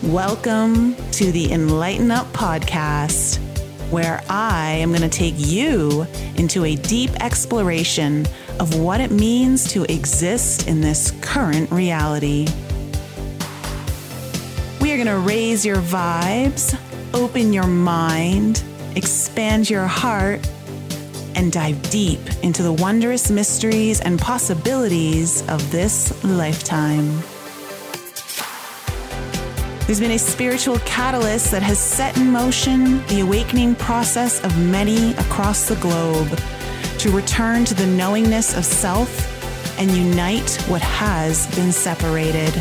Welcome to the Enlighten Up podcast, where I am going to take you into a deep exploration of what it means to exist in this current reality. We are going to raise your vibes, open your mind, expand your heart, and dive deep into the wondrous mysteries and possibilities of this lifetime. There's been a spiritual catalyst that has set in motion the awakening process of many across the globe to return to the knowingness of self and unite what has been separated.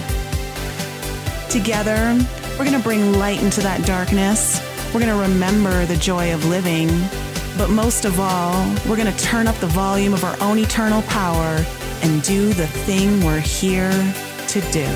Together, we're going to bring light into that darkness. We're going to remember the joy of living. But most of all, we're going to turn up the volume of our own eternal power and do the thing we're here to do.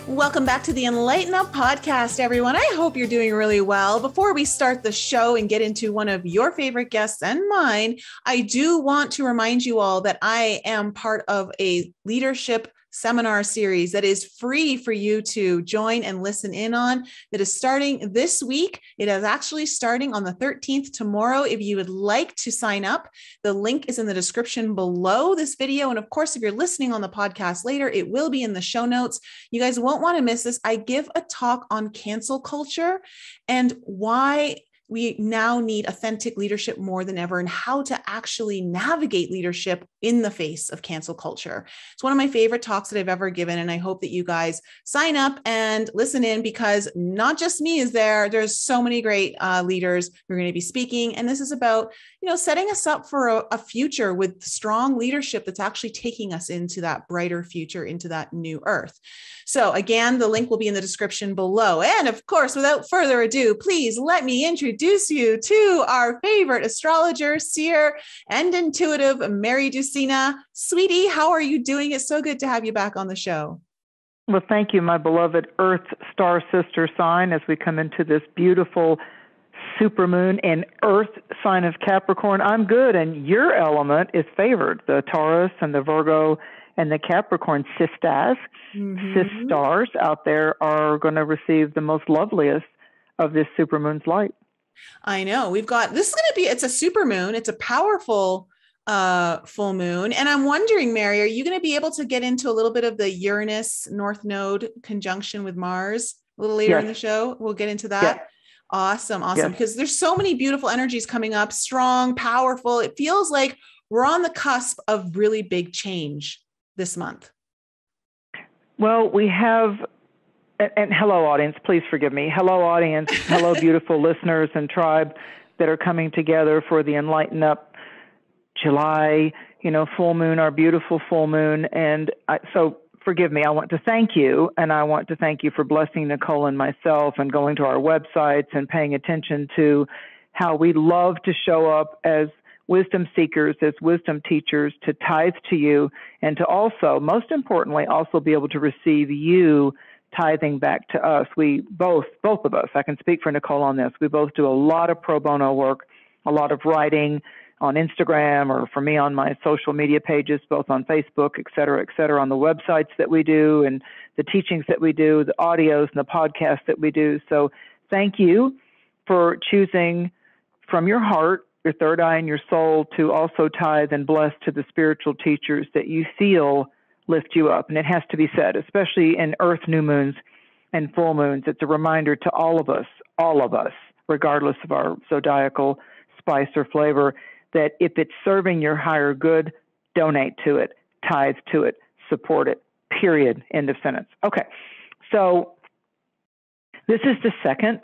Welcome back to the Enlighten Up podcast, everyone. I hope you're doing really well. Before we start the show and get into one of your favorite guests and mine, I do want to remind you all that I am part of a leadership seminar series that is free for you to join and listen in on, that is starting this week. It is actually starting on the 13th tomorrow. If you would like to sign up, the link is in the description below this video. And of course, if you're listening on the podcast later, it will be in the show notes. You guys won't want to miss this. I give a talk on cancel culture and why we now need authentic leadership more than ever, and how to actually navigate leadership in the face of cancel culture. It's one of my favorite talks that I've ever given, and I hope that you guys sign up and listen in, because not just me is there. There's so many great leaders who are going to be speaking, and this is about, setting us up for a future with strong leadership that's actually taking us into that brighter future, into that new earth. So again, the link will be in the description below. And of course, without further ado, please let me introduce you to our favorite astrologer, seer, and intuitive, Mary Dusina. Sweetie, how are you doing? It's so good to have you back on the show. Well, thank you, my beloved Earth star sister sign, as we come into this beautiful supermoon and Earth sign of Capricorn. I'm good, and your element is favored. The Taurus and the Virgo and the Capricorn sisters, sisters out there are going to receive the most loveliest of this supermoon's light. I know. We've got, this is going to be, it's a supermoon. It's a powerful full moon. And I'm wondering, Mary, are you going to be able to get into a little bit of the Uranus North Node conjunction with Mars a little later in the show? We'll get into that. Yes. Awesome. Because there's so many beautiful energies coming up, strong, powerful. It feels like we're on the cusp of really big change this month. Well, we have, and hello, audience, please forgive me. Hello, audience. Hello, beautiful listeners and tribe that are coming together for the Enlighten Up July, full moon, our beautiful full moon. And so forgive me, I want to thank you, and I want to thank you for blessing Nicole and myself and going to our websites and paying attention to how we love to show up as wisdom seekers, as wisdom teachers, to tithe to you, and to also, most importantly, also be able to receive you tithing back to us. We both of us, I can speak for Nicole on this, we both do a lot of pro bono work, a lot of writing on Instagram, or for me on my social media pages, both on Facebook, et cetera, on the websites that we do and the teachings that we do, the audios and the podcasts that we do. So thank you for choosing from your heart, your third eye and your soul, to also tithe and bless to the spiritual teachers that you feel lift you up. And it has to be said, especially in Earth new moons and full moons, it's a reminder to all of us, regardless of our zodiacal spice or flavor, that if it's serving your higher good, donate to it, tithe to it, support it, period, end of sentence. Okay, so this is the second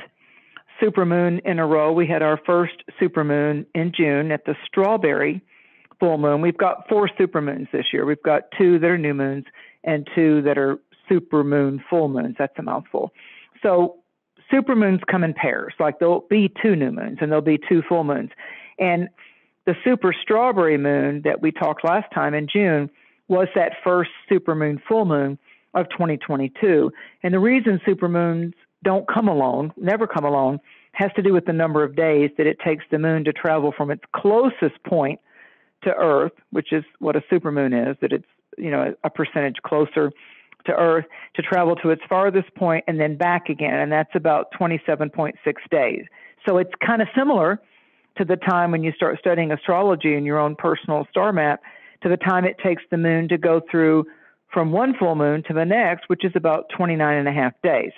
supermoon in a row. We had our first supermoon in June at the Strawberry full moon. We've got 4 supermoons this year. We've got 2 that are new moons and 2 that are supermoon full moons. That's a mouthful. So supermoons come in pairs. Like there'll be 2 new moons and there'll be 2 full moons. And the super strawberry moon that we talked last time in June was that first supermoon full moon of 2022. And the reason supermoons don't come alone, never come alone, has to do with the number of days that it takes the moon to travel from its closest point to Earth, which is what a supermoon is, that it's, a percentage closer to Earth, to travel to its farthest point and then back again. And that's about 27.6 days. So it's kind of similar to the time when you start studying astrology in your own personal star map, to the time it takes the moon to go through from one full moon to the next, which is about 29 and a half days.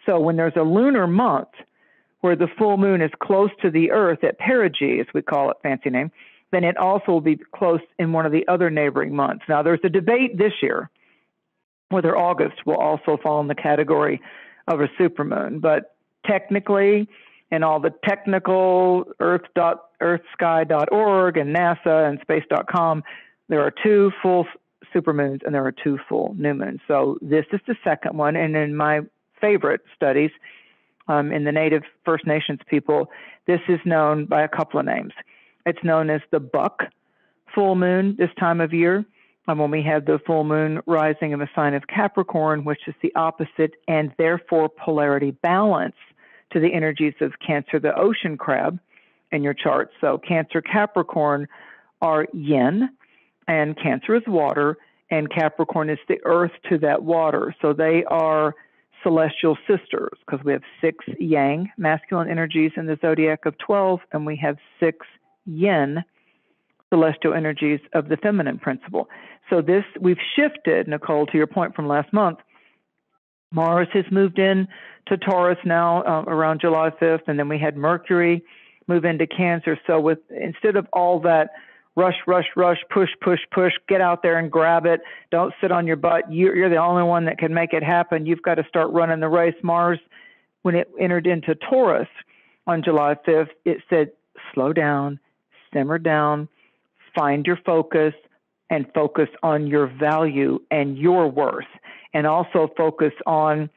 So when there's a lunar month where the full moon is close to the Earth at perigee, as we call it, fancy name, then it also will be close in one of the other neighboring months. Now, there's a debate this year whether August will also fall in the category of a supermoon, but technically, in all the technical earthsky.org and NASA and space.com, there are 2 full supermoons and there are 2 full new moons. So this is the second one. And in my favorite studies, in the Native First Nations people, this is known by a couple of names. It's known as the buck full moon this time of year, when we have the full moon rising in the sign of Capricorn, which is the opposite and therefore polarity balance to the energies of Cancer, the ocean crab, in your chart. So Cancer, Capricorn are yin, and Cancer is water, and Capricorn is the earth to that water. So they are celestial sisters, because we have 6 yang, masculine energies in the zodiac of 12, and we have 6 yin, celestial energies of the feminine principle. So this, we've shifted, Nicole, to your point from last month. Mars has moved in to Taurus now around July 5th, and then we had Mercury move into Cancer. So instead of all that rush, push, get out there and grab it, don't sit on your butt, you're the only one that can make it happen, you've got to start running the race. Mars, when it entered into Taurus on July 5th, it said, slow down, simmer down, find your focus, and focus on your value and your worth. And also focus on,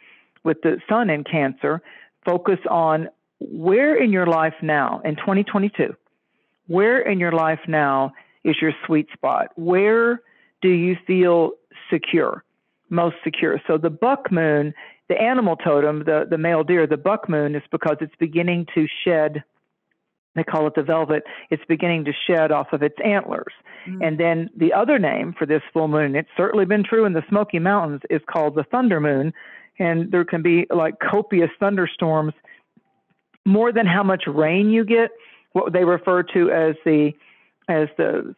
with the sun in Cancer, focus on where in your life now, in 2022, where in your life now is your sweet spot? Where do you feel secure, most secure? So the buck moon, the animal totem, the male deer, the buck moon is because it's beginning to shed. They call it the velvet. It's beginning to shed off of its antlers. And then the other name for this full moon, it's certainly been true in the Smoky Mountains, is called the thunder moon. And there can be like copious thunderstorms, more than how much rain you get, what they refer to as the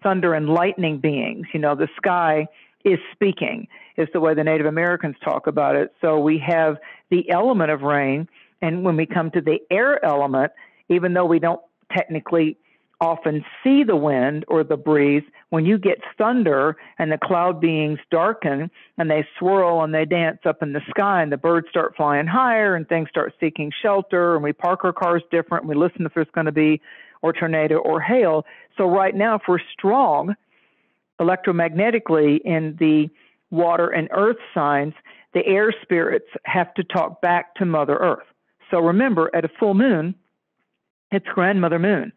thunder and lightning beings. The sky is speaking, is the way the Native Americans talk about it. So we have the element of rain. And when we come to the air element, even though we don't technically often see the wind or the breeze, when you get thunder and the cloud beings darken and they swirl and they dance up in the sky and the birds start flying higher and things start seeking shelter and we park our cars different and we listen if there's going to be or tornado or hail. So right now, if we're strong electromagnetically in the water and earth signs, the air spirits have to talk back to Mother Earth. So remember, at a full moon, it's Grandmother Moon.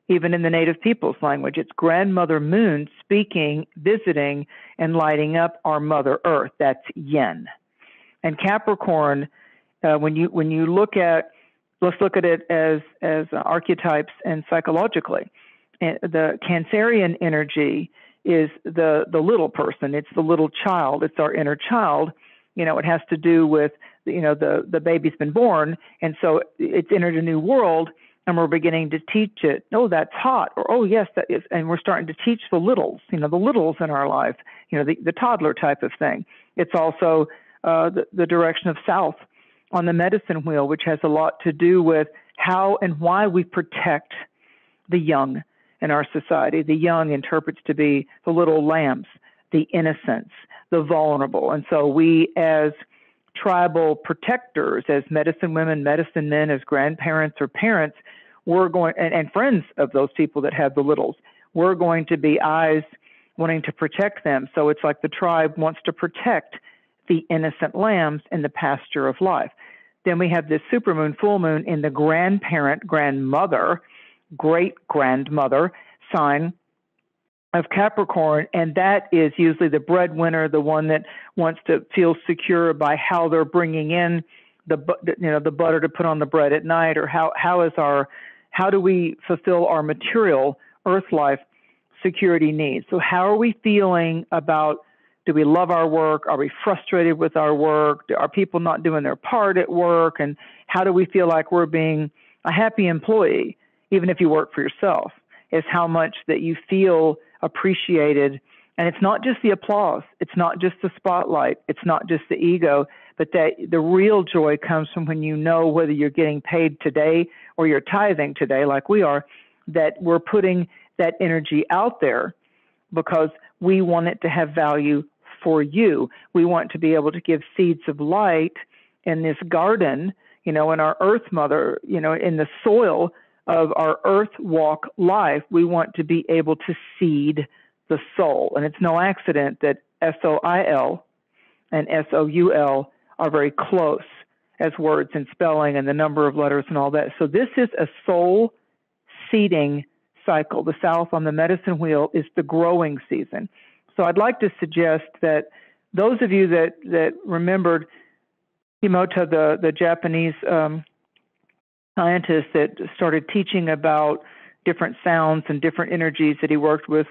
Even in the Native people's language, it's Grandmother Moon speaking, visiting, and lighting up our Mother Earth. That's yin. And Capricorn, when you look at, let's look at it as archetypes and psychologically. The Cancerian energy is the little person. It's the little child. It's our inner child. It has to do with, the baby's been born, and so it's entered a new world. And we're beginning to teach it, oh, that's hot, or oh, yes, that is. And we're starting to teach the littles, the littles in our life, the toddler type of thing. It's also the direction of south on the medicine wheel, which has a lot to do with how and why we protect the young in our society. The young interprets to be the little lambs, the innocents, the vulnerable. And so we, as tribal protectors, as medicine women, medicine men, as grandparents or parents, we're going, and friends of those people that have the littles, we're going to be eyes wanting to protect them. So it's like the tribe wants to protect the innocent lambs in the pasture of life. Then we have this supermoon, full moon in the grandparent, grandmother, great grandmother sign of Capricorn, and that is usually the breadwinner, the one that wants to feel secure by how they're bringing in the butter to put on the bread at night, or how do we fulfill our material earth life security needs? So how are we feeling about, do we love our work? Are we frustrated with our work? Are people not doing their part at work? And how do we feel like we're being a happy employee, even if you work for yourself? Is how much that you feel appreciated. And it's not just the applause. It's not just the spotlight. It's not just the ego, but that the real joy comes from when you know whether you're getting paid today or you're tithing today, like we are, that we're putting that energy out there because we want it to have value for you. We want to be able to give seeds of light in this garden, in our earth mother, in the soil of our earth walk life. We want to be able to seed the soul. And it's no accident that SOIL and SOUL are very close as words in spelling and the number of letters and all that. So this is a soul seeding cycle. The south on the medicine wheel is the growing season. So I'd like to suggest that those of you that remembered Himota, the Japanese scientist that started teaching about different sounds and different energies that he worked with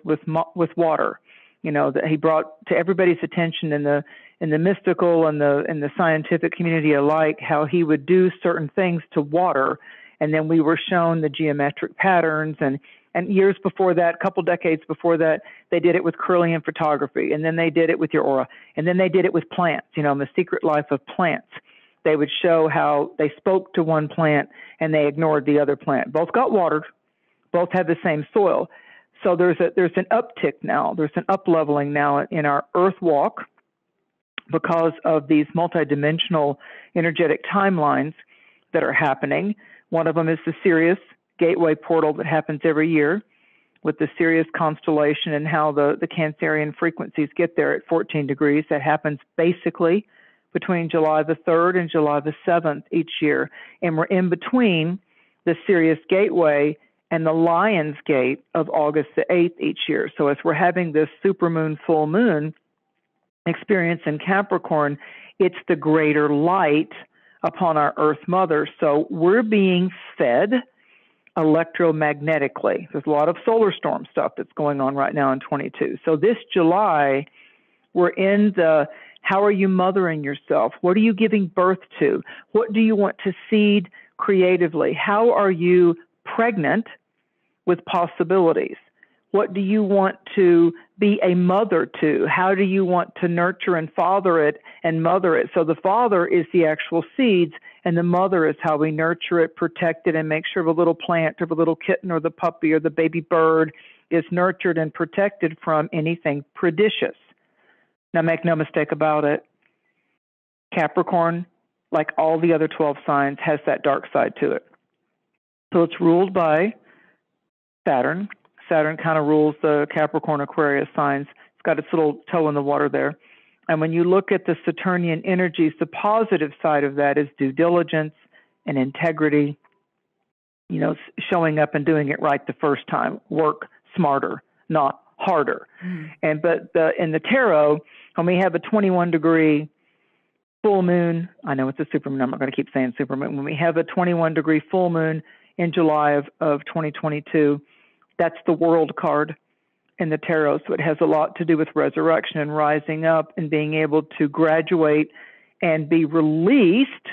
water, that he brought to everybody's attention in the mystical and the scientific community alike, how he would do certain things to water. And then we were shown the geometric patterns, and years before that, a couple decades before that, they did it with Kirlian photography, and then they did it with your aura, and then they did it with plants, the secret life of plants. They would show how they spoke to one plant and they ignored the other plant. Both got watered, both had the same soil. So there's an uptick now, there's an up-leveling now in our earth walk because of these multidimensional energetic timelines that are happening. One of them is the Sirius gateway portal that happens every year with the Sirius constellation and how the Cancerian frequencies get there at 14 degrees. That happens basically between July the 3rd and July the 7th each year. And we're in between the Sirius gateway and the Lion's Gate of August the 8th each year. So as we're having this supermoon, full moon experience in Capricorn, it's the greater light upon our Earth Mother. So we're being fed electromagnetically. There's a lot of solar storm stuff that's going on right now in 22. So this July, we're in the, how are you mothering yourself? What are you giving birth to? What do you want to seed creatively? How are you pregnant with possibilities? What do you want to be a mother to? How do you want to nurture and father it and mother it? So the father is the actual seeds, and the mother is how we nurture it, protect it, and make sure the little plant or the little kitten or the puppy or the baby bird is nurtured and protected from anything predicious. Now, make no mistake about it, Capricorn, like all the other 12 signs, has that dark side to it. So it's ruled by Saturn. Saturn kind of rules the Capricorn Aquarius signs. It's got its little toe in the water there. And when you look at the Saturnian energies, the positive side of that is due diligence and integrity, showing up and doing it right the first time. Work smarter, not harder. But in the tarot, when we have a 21-degree full moon, I know it's a supermoon, I'm not going to keep saying supermoon. When we have a 21-degree full moon in July of 2022, that's the world card in the tarot. So it has a lot to do with resurrection and rising up and being able to graduate and be released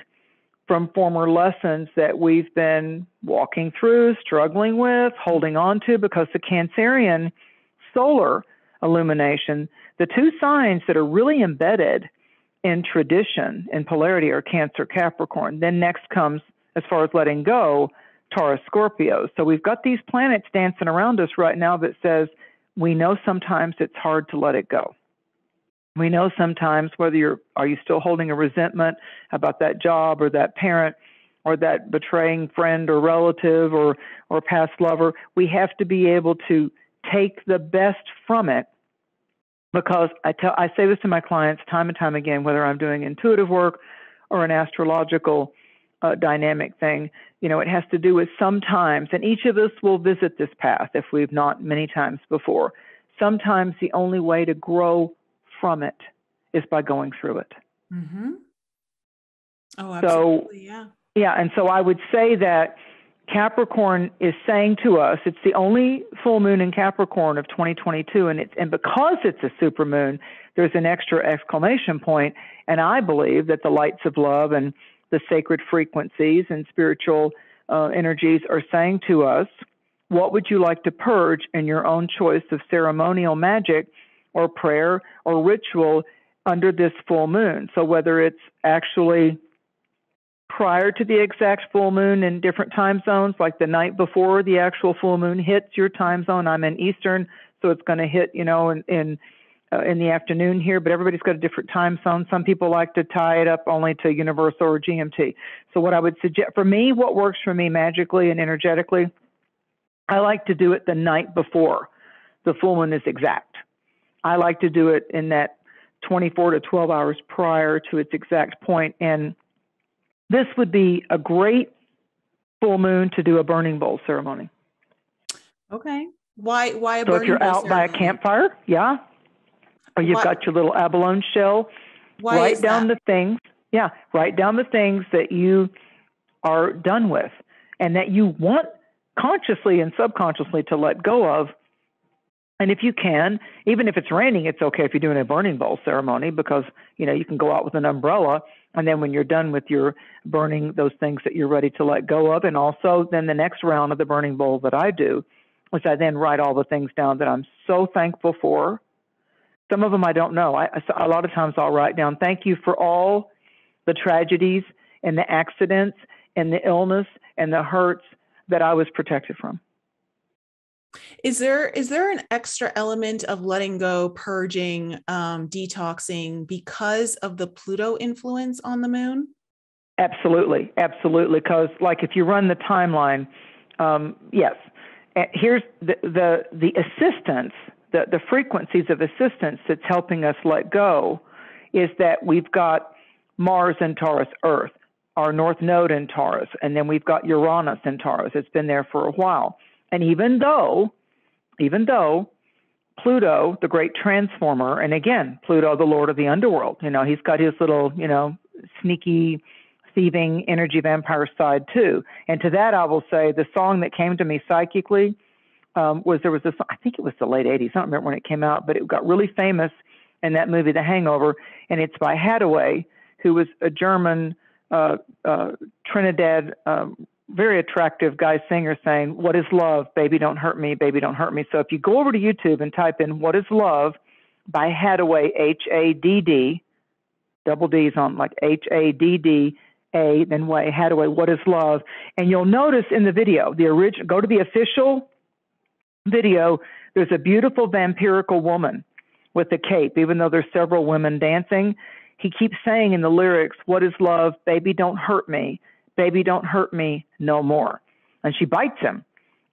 from former lessons that we've been walking through, struggling with, holding on to, because the Cancerian solar illumination, the two signs that are really embedded in tradition and polarity are Cancer, Capricorn. Then next comes, as far as letting go, Taurus, Scorpio. So we've got these planets dancing around us right now that says we know sometimes it's hard to let it go. We know sometimes whether are you still holding a resentment about that job or that parent or that betraying friend or relative or past lover. We have to be able to take the best from it, because I say this to my clients time and time again, whether I'm doing intuitive work or an astrological dynamic thing, it has to do with sometimes, and each of us will visit this path if we've not many times before. Sometimes the only way to grow from it is by going through it. Mm-hmm. Oh, So, absolutely. Yeah. yeah, and so I would say that Capricorn is saying to us, it's the only full moon in Capricorn of 2022, and because it's a supermoon, there's an extra exclamation point, and I believe that the lights of love and the sacred frequencies and spiritual energies are saying to us, what would you like to purge in your own choice of ceremonial magic or prayer or ritual under this full moon? So whether it's actually prior to the exact full moon in different time zones, like the night before the actual full moon hits your time zone. I'm in Eastern, so it's going to hit, in the afternoon here, but everybody's got a different time zone. Some people like to tie it up only to Universal or GMT. So what I would suggest, for me, what works for me magically and energetically, I like to do it the night before the full moon is exact. I like to do it in that 24 to 12 hours prior to its exact point. And this would be a great full moon to do a burning bowl ceremony. Okay. Why a burning bowl ceremony? So if you're out by a campfire, yeah, or you've got your little abalone shell, write down the things. Yeah, write down the things that you are done with and that you want consciously and subconsciously to let go of. And if you can, even if it's raining, it's okay if you're doing a burning bowl ceremony because, you can go out with an umbrella. And then when you're done with your burning those things that you're ready to let go of, and also then the next round of the burning bowl that I do is I then write all the things down that I'm so thankful for. Some of them I don't know. A lot of times I'll write down, thank you for all the tragedies and the accidents and the illness and the hurts that I was protected from. Is there an extra element of letting go, purging, detoxing because of the Pluto influence on the moon? Absolutely. Because like if you run the timeline, yes. Here's the assistance, the frequencies of assistance that's helping us let go is that we've got Mars in Taurus, Earth, our North Node in Taurus, and then we've got Uranus in Taurus. It's been there for a while. And even though Pluto, the great transformer, and again, Pluto, the lord of the underworld, he's got his little, sneaky, thieving energy vampire side too. And to that, I will say the song that came to me psychically was this, I think it was the late 80s. I don't remember when it came out, but it got really famous in that movie, The Hangover. And it's by Hathaway, who was a German, Trinidad, very attractive guy singer saying, what is love? Baby, don't hurt me. Baby, don't hurt me. So if you go over to YouTube and type in What is Love by Hathaway, Hadd, double D's on like Hadda, then way, Hathaway, What is Love? And you'll notice in the video, go to the official video, there's a beautiful vampirical woman with a cape, even though there's several women dancing. He keeps saying in the lyrics, what is love? Baby, don't hurt me. Baby, don't hurt me no more. And she bites him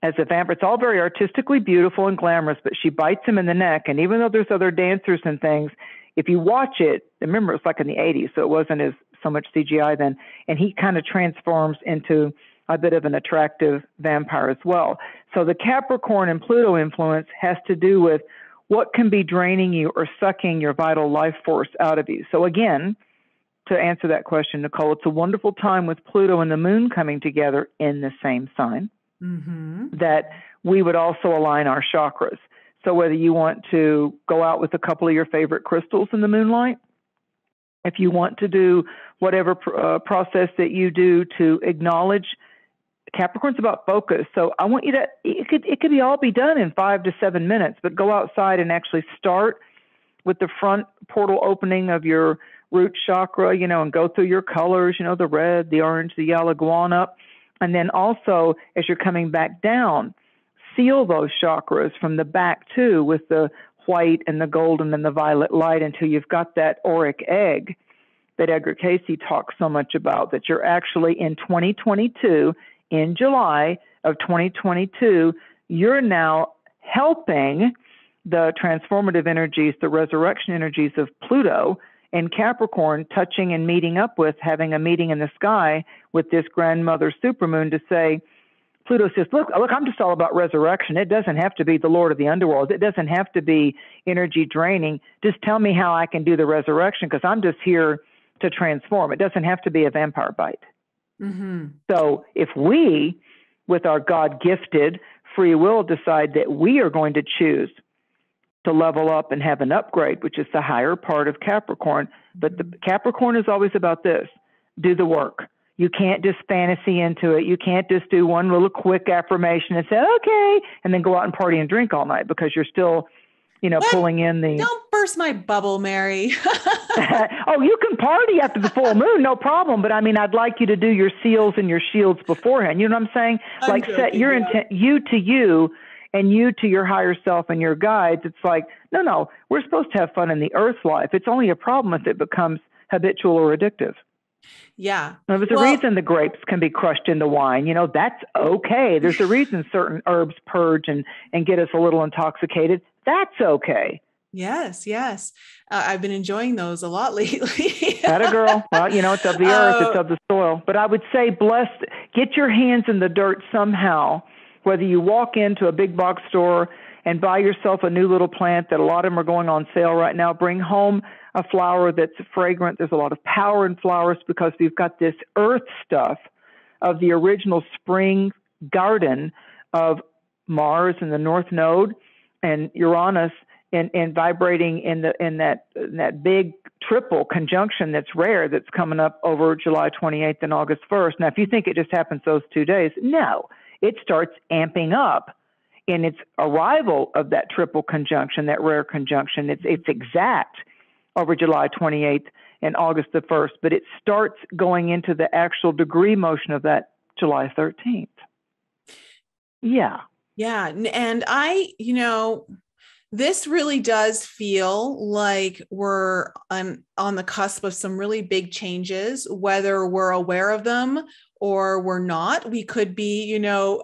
as a vampire. It's all very artistically beautiful and glamorous, but she bites him in the neck. And even though there's other dancers and things, if you watch it, remember it's like in the 80s, so it wasn't so much CGI then. And he kind of transforms into a bit of an attractive vampire as well. So the Capricorn and Pluto influence has to do with what can be draining you or sucking your vital life force out of you. So again, to answer that question, Nicole, it's a wonderful time with Pluto and the moon coming together in the same sign that we would also align our chakras. So whether you want to go out with a couple of your favorite crystals in the moonlight, if you want to do whatever process that you do to acknowledge, Capricorn's about focus. So I want you to, it could all be done in 5 to 7 minutes, but go outside and actually start with the front portal opening of your root chakra, and go through your colors, the red, the orange, the yellow, go on up. And then also, as you're coming back down, seal those chakras from the back too with the white and the golden and the violet light until you've got that auric egg that Edgar Cayce talks so much about, that you're actually in 2022, in July of 2022, you're now helping the transformative energies, the resurrection energies of Pluto and Capricorn touching and meeting up with, having a meeting in the sky with this grandmother supermoon to say, Pluto says, look, I'm just all about resurrection. It doesn't have to be the lord of the underworld. It doesn't have to be energy draining. Just tell me how I can do the resurrection, because I'm just here to transform. It doesn't have to be a vampire bite. Mm-hmm. So if we, with our God-gifted free will, decide that we are going to choose to level up and have an upgrade, which is the higher part of Capricorn. But the Capricorn is always about this: do the work. You can't just fantasy into it. You can't just do one little quick affirmation and say, okay, and then go out and party and drink all night, because you're still, pulling in the... Don't burst my bubble, Mary. Oh, you can party after the full moon, no problem. But I mean, I'd like you to do your seals and your shields beforehand. You know what I'm saying? I'm joking, set your intent, you to you, and you to your higher self and your guides. It's like, no, we're supposed to have fun in the earth life. It's only a problem if it becomes habitual or addictive. Yeah. Now, there's a reason the grapes can be crushed into wine. That's okay. There's a reason certain herbs purge and get us a little intoxicated. That's okay. Yes. I've been enjoying those a lot lately. Atta girl. Well, it's of the earth, it's of the soil. But I would say get your hands in the dirt somehow, whether you walk into a big box store and buy yourself a new little plant that a lot of them are going on sale right now. Bring home a flower that's fragrant. There's a lot of power in flowers because we've got this earth stuff of the original spring garden of Mars in the North Node and Uranus and vibrating in that big triple conjunction that's rare, that's coming up over July 28th and August 1st. Now, if you think it just happens those 2 days, no, it starts amping up in its arrival of that triple conjunction, that rare conjunction. It's exact over July 28th and August the 1st, but it starts going into the actual degree motion of that July 13th. Yeah. Yeah. And this really does feel like we're on the cusp of some really big changes, whether we're aware of them or we're not. We could be,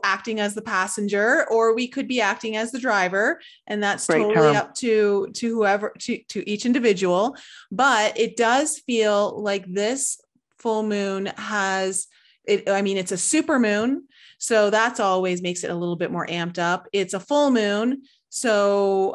acting as the passenger, or we could be acting as the driver. And that's totally up to whoever, to each individual. But it does feel like this full moon has it. I mean, it's a supermoon, so that's always makes it a little bit more amped up. It's a full moon. So,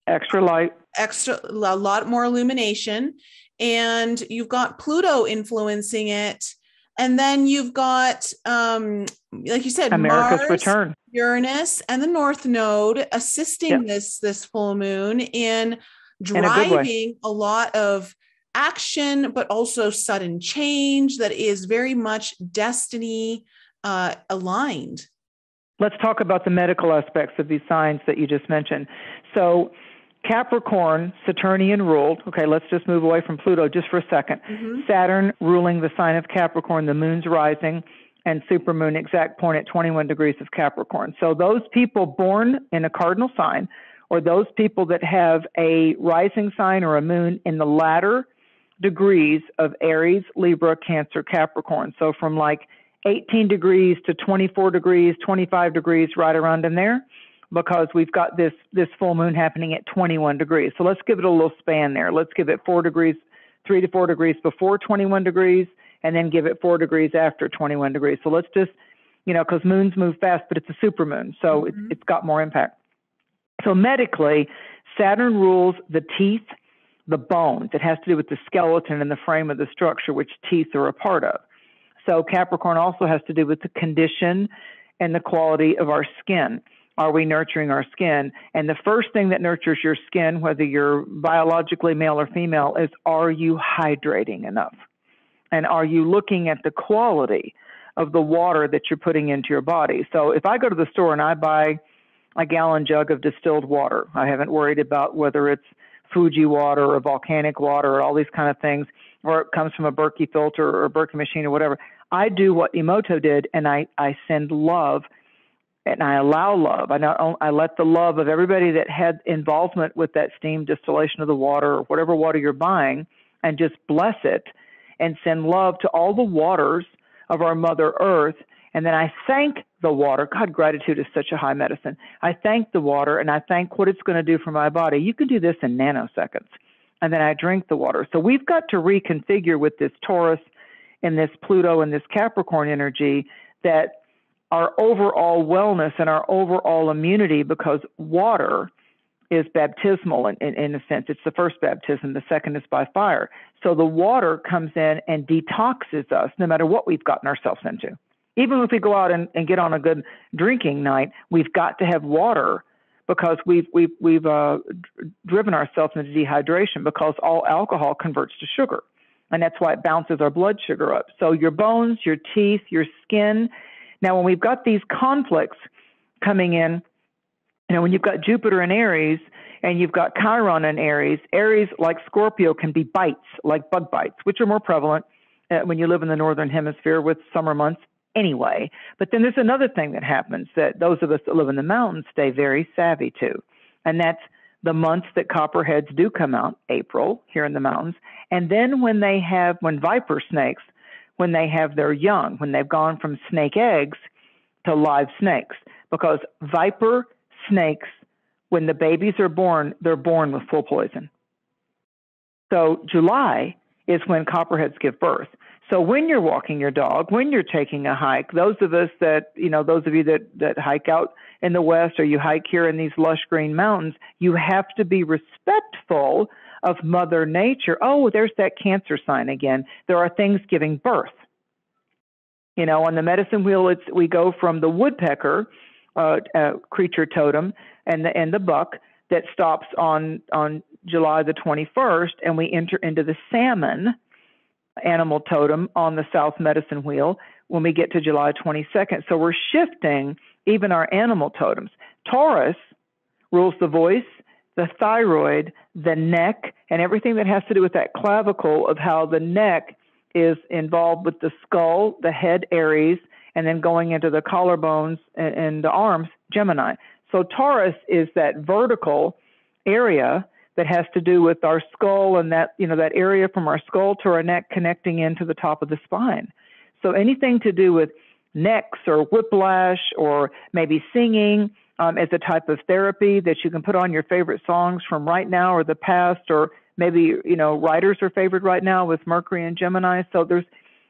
extra light, a lot more illumination, and you've got Pluto influencing it. And then you've got, like you said, America's Mars, return, Uranus, and the North Node assisting this full moon in driving a lot of action, but also sudden change that is very much destiny aligned. Let's talk about the medical aspects of these signs that you just mentioned. So Capricorn, Saturnian ruled. Okay, let's just move away from Pluto just for a second. Mm-hmm. Saturn ruling the sign of Capricorn, the moon's rising, and supermoon exact point at 21 degrees of Capricorn. So those people born in a cardinal sign, or those people that have a rising sign or a moon in the latter degrees of Aries, Libra, Cancer, Capricorn. So from like 18 degrees to 24 degrees, 25 degrees, right around in there, because we've got this full moon happening at 21 degrees. So let's give it a little span there. Let's give it 4 degrees, 3 to 4 degrees before 21 degrees, and then give it 4 degrees after 21 degrees. So let's just, because moons move fast, but it's a supermoon, so it's got more impact. So medically, Saturn rules the teeth, the bones. It has to do with the skeleton and the frame of the structure, which teeth are a part of. So Capricorn also has to do with the condition and the quality of our skin. Are we nurturing our skin? And the first thing that nurtures your skin, whether you're biologically male or female, is, are you hydrating enough? And are you looking at the quality of the water that you're putting into your body? So if I go to the store and I buy a gallon jug of distilled water, I haven't worried about whether it's Fuji water or volcanic water or all these kind of things, or it comes from a Berkey filter or a Berkey machine or whatever. I do what Emoto did, and I send love, and I allow love. I let the love of everybody that had involvement with that steam distillation of the water or whatever water you're buying, and just bless it and send love to all the waters of our Mother Earth. And then I thank the water. God, gratitude is such a high medicine. I thank the water, and I thank what it's going to do for my body. You can do this in nanoseconds. And then I drink the water. So we've got to reconfigure with this Taurus and this Pluto and this Capricorn energy that our overall wellness and our overall immunity, because water is baptismal in a sense. It's the first baptism. The second is by fire. So the water comes in and detoxes us no matter what we've gotten ourselves into. Even if we go out and get on a good drinking night, we've got to have water because we've driven ourselves into dehydration because all alcohol converts to sugar. And that's why it bounces our blood sugar up. So your bones, your teeth, your skin. Now, when we've got these conflicts coming in, when you've got Jupiter in Aries and you've got Chiron in Aries, Aries, like Scorpio, can be bites, like bug bites, which are more prevalent when you live in the northern hemisphere with summer months anyway. But then there's another thing that happens that those of us that live in the mountains stay very savvy to, and that's the months that copperheads do come out, April, here in the mountains, and then when viper snakes, when they have their young, when they've gone from snake eggs to live snakes, because viper snakes, when the babies are born, they're born with full poison. So July is when copperheads give birth. So when you're walking your dog, when you're taking a hike, those of us that, those of you that hike out in the West or you hike here in these lush green mountains, you have to be respectful of Mother Nature. Oh, there's that Cancer sign again. There are things giving birth. On the medicine wheel, we go from the woodpecker creature totem and the buck that stops on July the 21st, and we enter into the salmon animal totem on the south medicine wheel when we get to July 22nd. So we're shifting even our animal totems. Taurus rules the voice, the thyroid, the neck, and everything that has to do with that clavicle of how the neck is involved with the skull, the head, Aries, and then going into the collarbones and the arms, Gemini. So Taurus is that vertical area that has to do with our skull and that, that area from our skull to our neck connecting into the top of the spine. So anything to do with necks or whiplash or maybe singing as a type of therapy that you can put on your favorite songs from right now or the past, or maybe, writers are favored right now with Mercury and Gemini. So there's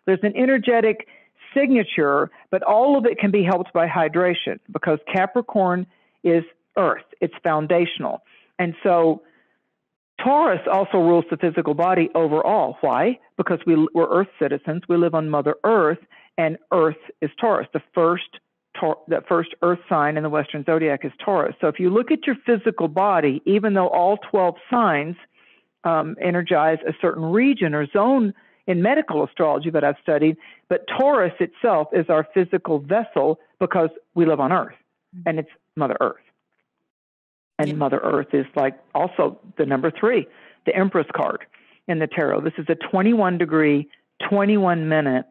an energetic signature, but all of it can be helped by hydration because Capricorn is earth. It's foundational. And so Taurus also rules the physical body overall. Why? Because we're Earth citizens. We live on Mother Earth, and Earth is Taurus. The first Earth sign in the Western zodiac is Taurus. So if you look at your physical body, even though all 12 signs energize a certain region or zone in medical astrology that I've studied, but Taurus itself is our physical vessel because we live on Earth, and it's Mother Earth. And Mother Earth is like also the number 3, the Empress card in the tarot. This is a 21-degree, 21-minute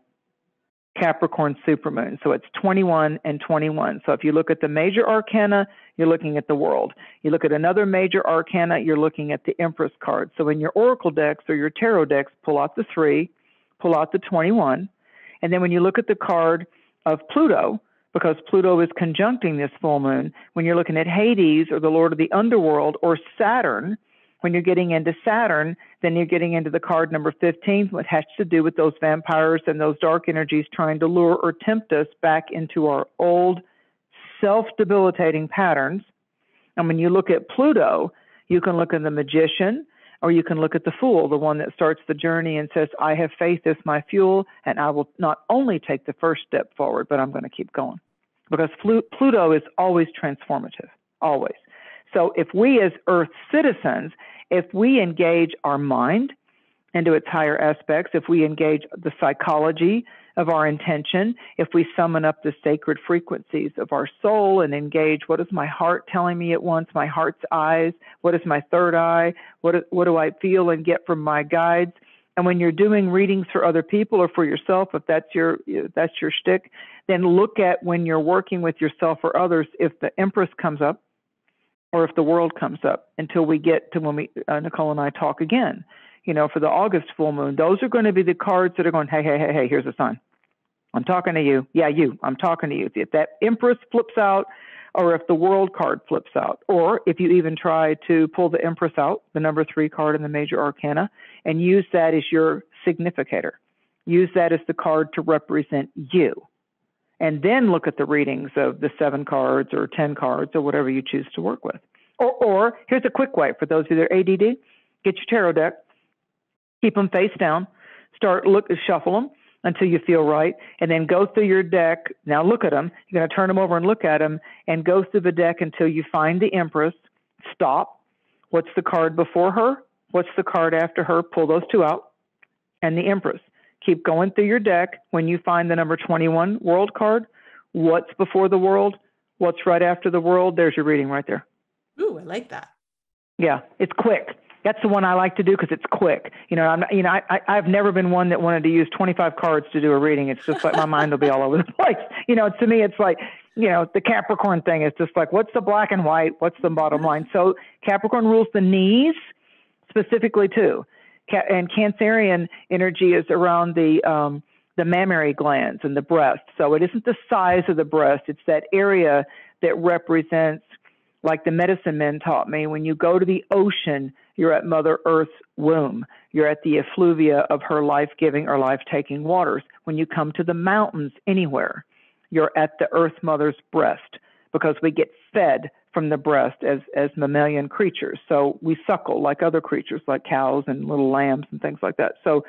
Capricorn supermoon. So it's 21 and 21. So if you look at the major arcana, you're looking at the world. You look at another major arcana, you're looking at the Empress card. So in your oracle decks or your tarot decks, pull out the 3, pull out the 21. And then when you look at the card of Pluto, because Pluto is conjuncting this full moon, when you're looking at Hades or the Lord of the Underworld or Saturn, when you're getting into Saturn, then you're getting into the card number 15, which has to do with those vampires and those dark energies trying to lure or tempt us back into our old self-debilitating patterns. And when you look at Pluto, you can look at the Magician, or you can look at the Fool, the one that starts the journey and says, I have faith as my fuel, and I will not only take the first step forward, but I'm going to keep going. Because Pluto is always transformative, always. So if we as Earth citizens, if we engage our mind into its higher aspects, if we engage the psychology of our intention, if we summon up the sacred frequencies of our soul and engage what is my heart telling me at once, my heart's eyes, what is my third eye, what do I feel and get from my guides. And when you're doing readings for other people or for yourself, if that's your shtick, then look at when you're working with yourself or others, if the Empress comes up or if the World comes up, until we get to when Nicole and I talk again. For the August full moon, those are going to be the cards that are going, hey, here's a sign. I'm talking to you. Yeah, you. I'm talking to you. If that Empress flips out, or if the World card flips out, or if you even try to pull the Empress out, the number 3 card in the major arcana, and use that as your significator. Use that as the card to represent you. And then look at the readings of the 7 cards or 10 cards or whatever you choose to work with. Or here's a quick way for those of you that are ADD. Get your tarot deck, keep them face down, shuffle them until you feel right, and then go through your deck. Now look at them. You're going to turn them over and look at them and go through the deck until you find the Empress. Stop. What's the card before her? What's the card after her? Pull those two out. And the Empress. Keep going through your deck. When you find the number 21 World card, what's before the World? What's right after the World? There's your reading right there. Ooh, I like that. Yeah, it's quick. That's the one I like to do because it's quick. I've never been one that wanted to use 25 cards to do a reading. It's just like my mind will be all over the place. To me, it's like, the Capricorn thing is just like, what's the black and white? What's the bottom line? So Capricorn rules the knees specifically too. And Cancerian energy is around the mammary glands and the breast. So it isn't the size of the breast. It's that area that represents, like the medicine men taught me, when you go to the ocean, you're at Mother Earth's womb. You're at the effluvia of her life-giving or life-taking waters. When you come to the mountains anywhere, you're at the Earth Mother's breast, because we get fed from the breast as mammalian creatures. So we suckle like other creatures, like cows and little lambs and things like that. So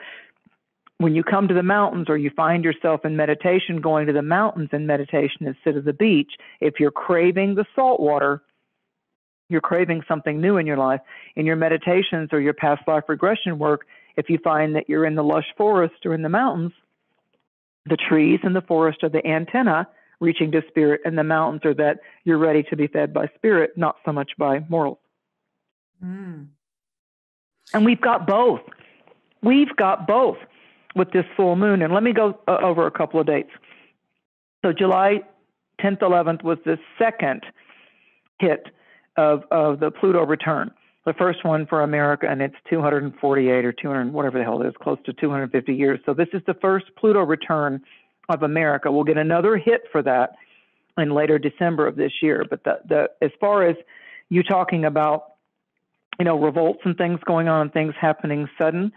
when you come to the mountains, or you find yourself in meditation going to the mountains in meditation instead of the beach, if you're craving the salt water, you're craving something new in your life, in your meditations or your past life regression work, if you find that you're in the lush forest or in the mountains, the trees in the forest are the antenna reaching to spirit, and the mountains are that you're ready to be fed by spirit, not so much by morals. And we've got both. We've got both with this full moon. And let me go over a couple of dates. So July 10th, 11th was the second hit of the Pluto return. The first one for America, and it's 248 or 200, whatever the hell it is, close to 250 years. So this is the first Pluto return of America. We'll get another hit for that in later December of this year. But as far as you talking about, revolts and things going on and things happening sudden,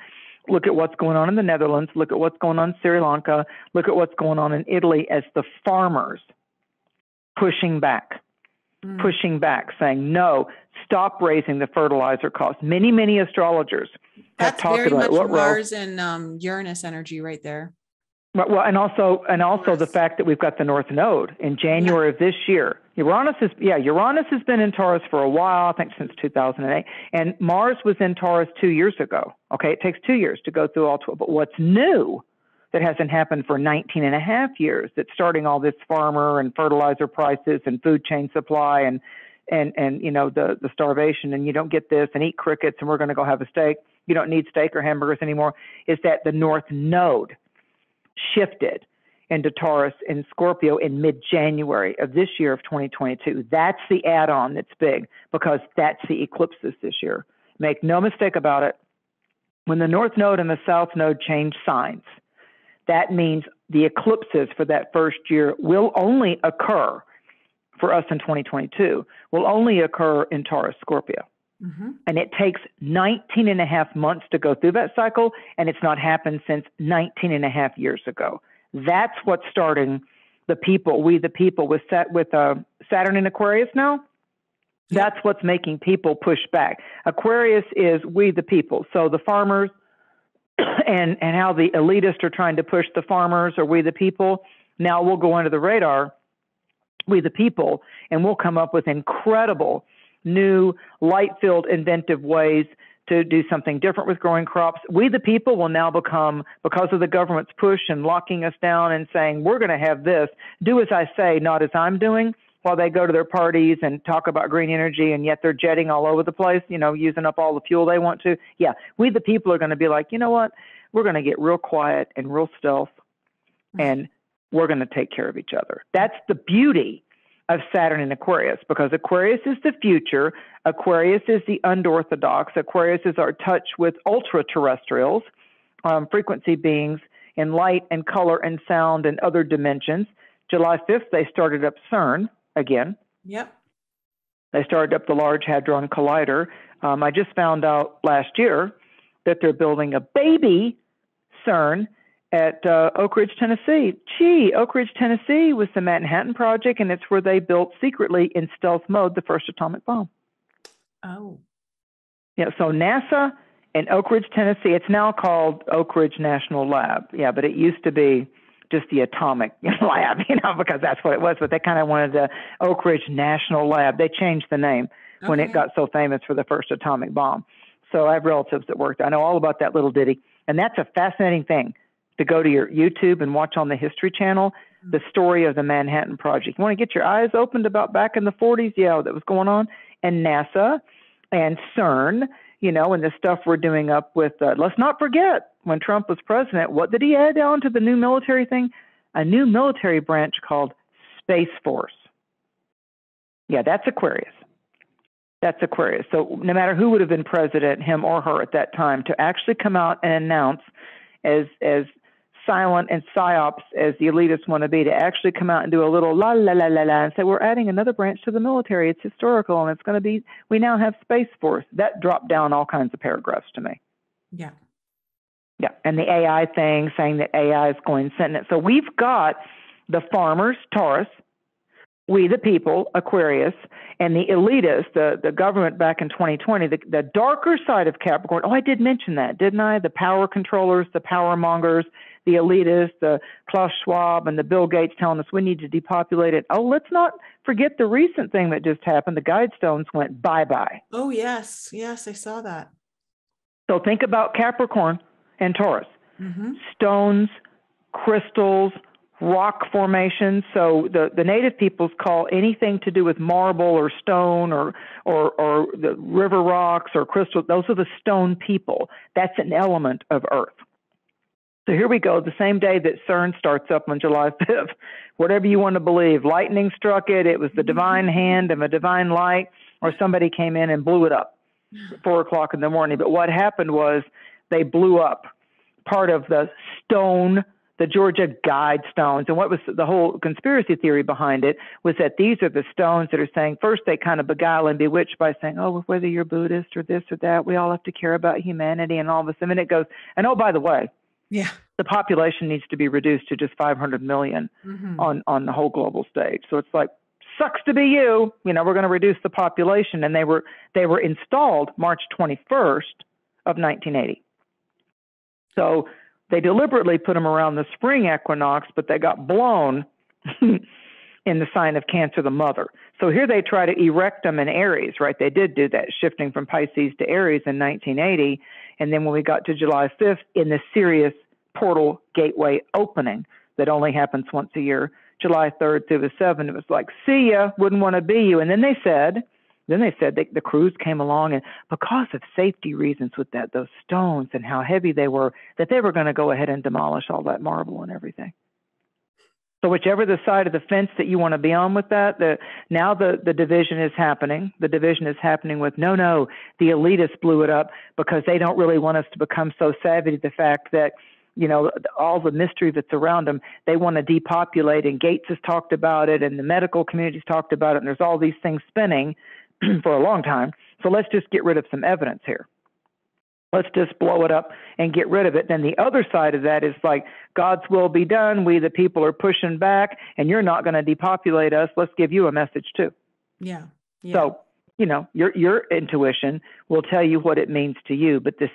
look at what's going on in the Netherlands, look at what's going on in Sri Lanka, look at what's going on in Italy as the farmers pushing back, saying, no, stop raising the fertilizer costs. Many, many astrologers have talked about it. That's very much Mars and Uranus energy right there. Well, and also the fact that we've got the North Node in January of this year. Uranus has been in Taurus for a while, I think since 2008, and Mars was in Taurus 2 years ago. Okay, it takes 2 years to go through all 12, but what's new that hasn't happened for 19 and a half years, that's starting all this farmer and fertilizer prices and food chain supply and the starvation, and you don't get this, and eat crickets, and we're going to go have a steak. You don't need steak or hamburgers anymore, is that the North Node shifted into Taurus and Scorpio in mid-January of this year of 2022. That's the add-on that's big, because that's the eclipses this year. Make no mistake about it. When the North Node and the South Node change signs, that means the eclipses for that first year will only occur for us in 2022, will only occur in Taurus, Scorpio. And it takes 19 and a half months to go through that cycle, and it's not happened since 19 and a half years ago. That's what's starting we the people with Saturn in Aquarius now. That's what's making people push back. Aquarius is we the people. So the farmers and how the elitists are trying to push the farmers or we the people. Now we'll go under the radar, we the people, and we'll come up with incredible new light-filled inventive ways to do something different with growing crops. We the people will now become, because of the government's push and locking us down and saying, we're going to have this, do as I say, not as I'm doing, while they go to their parties and talk about green energy, and yet they're jetting all over the place, using up all the fuel they want to. Yeah, we the people are going to be like, you know what, we're going to get real quiet and real stealth, and we're going to take care of each other. That's the beauty of Saturn in Aquarius, because Aquarius is the future. Aquarius is the unorthodox. Aquarius is our touch with ultra-terrestrials, frequency beings in light and color and sound and other dimensions. July 5th, they started up CERN again. Yep. They started up the Large Hadron Collider. I just found out last year that they're building a baby CERN at Oak Ridge, Tennessee. Oak Ridge, Tennessee was the Manhattan Project, and it's where they built secretly in stealth mode the first atomic bomb. Oh. Yeah, so NASA in Oak Ridge, Tennessee, it's now called Oak Ridge National Lab. Yeah, but it used to be just the atomic lab, because that's what it was. But they kind of wanted the Oak Ridge National Lab. They changed the name when it got so famous for the first atomic bomb. So I have relatives that worked there. I know all about that little ditty. And that's a fascinating thing to go to your YouTube and watch on the History Channel, the story of the Manhattan Project. You want to get your eyes opened about back in the 40s? Yeah, that was going on. And NASA and CERN, and the stuff we're doing up with, let's not forget, when Trump was president, what did he add on to the new military thing? A new military branch called Space Force. Yeah, that's Aquarius. That's Aquarius. So no matter who would have been president, him or her at that time, to actually come out and announce, as silent and psyops as the elitists want to be, to actually come out and do a little la la la la la and say, we're adding another branch to the military. It's historical, and it's going to be, we now have Space Force. That dropped down all kinds of paragraphs to me. Yeah. Yeah. And the AI thing, saying that AI is going sentient. So we've got the farmers, Taurus, we the people, Aquarius, and the elitists, the government back in 2020, the darker side of Capricorn. Oh, I did mention that, didn't I? The power controllers, the power mongers, the elitists, the Klaus Schwab and the Bill Gates telling us we need to depopulate it. Oh, let's not forget the recent thing that just happened. The Guidestones went bye-bye. Oh, yes. Yes, I saw that. So think about Capricorn and Taurus. Stones, crystals, rock formations. So the native peoples call anything to do with marble or stone or the river rocks or crystal, those are the stone people. That's an element of earth. So here we go, the same day that CERN starts up on July 5th, whatever you want to believe, lightning struck it, it was the divine hand of a divine light, or somebody came in and blew it up at 4 o'clock in the morning. But what happened was they blew up part of the stone, the Georgia Guidestones. And what was the whole conspiracy theory behind it was that these are the stones that are saying, first they kind of beguile and bewitch by saying, oh, whether you're Buddhist or this or that, we all have to care about humanity and all this. And then it goes, and oh, by the way, yeah, the population needs to be reduced to just 500 million on the whole global stage. So it's like, sucks to be you. We're going to reduce the population. And they were installed March 21st of 1980. So they deliberately put them around the spring equinox, but they got blown in the sign of Cancer, the mother. So here they try to erect them in Aries, right? They did do that, shifting from Pisces to Aries in 1980. And then when we got to July 5th, in the Sirius portal gateway opening that only happens once a year, July 3rd through the 7th, it was like, see ya, wouldn't want to be you. And then they said the crews came along, and because of safety reasons with those stones and how heavy they were, that they were going to go ahead and demolish all that marble and everything. So whichever the side of the fence that you want to be on with that, now the division is happening. The division is happening with, no, the elitists blew it up because they don't really want us to become so savvy to the fact that, all the mystery that's around them, they want to depopulate, and Gates has talked about it, and the medical community's talked about it, and there's all these things spinning for a long time. So let's just get rid of some evidence here. Let's just blow it up and get rid of it. Then the other side of that is like, God's will be done. We, the people, are pushing back, and you're not going to depopulate us. Let's give you a message too. Yeah. So, your intuition will tell you what it means to you. But the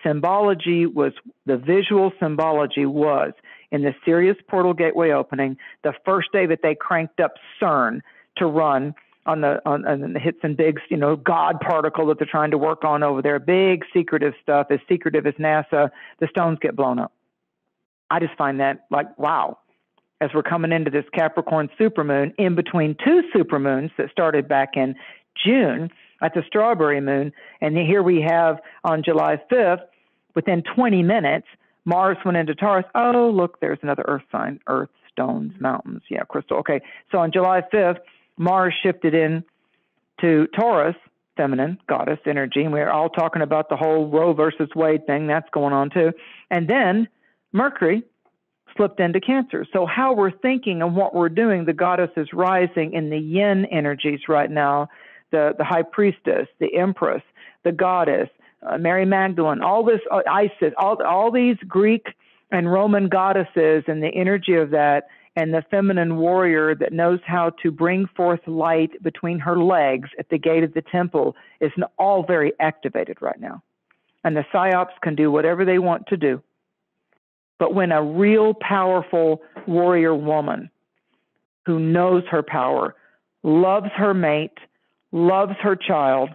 visual symbology was in the Sirius portal gateway opening, the first day that they cranked up CERN to run on the hits and bigs, God particle that they're trying to work on over there, big secretive stuff, as secretive as NASA, the stones get blown up. I just find that like, wow, as we're coming into this Capricorn supermoon, in between two supermoons that started back in June at the strawberry moon, and here we have on July 5th, within 20 minutes, Mars went into Taurus. Oh, look, there's another earth sign, earth, stones, mountains, crystal. Okay, so on July 5th, Mars shifted in to Taurus, feminine, goddess energy, and we're all talking about the whole Roe versus Wade thing. That's going on too. And then Mercury slipped into Cancer. So how we're thinking and what we're doing, the goddess is rising in the yin energies right now, the high priestess, the empress, the goddess, Mary Magdalene, all this, Isis, all these Greek and Roman goddesses and the energy of that and the feminine warrior that knows how to bring forth light between her legs at the gate of the temple is all very activated right now. And the psyops can do whatever they want to do. But when a real powerful warrior woman who knows her power, loves her mate, loves her child,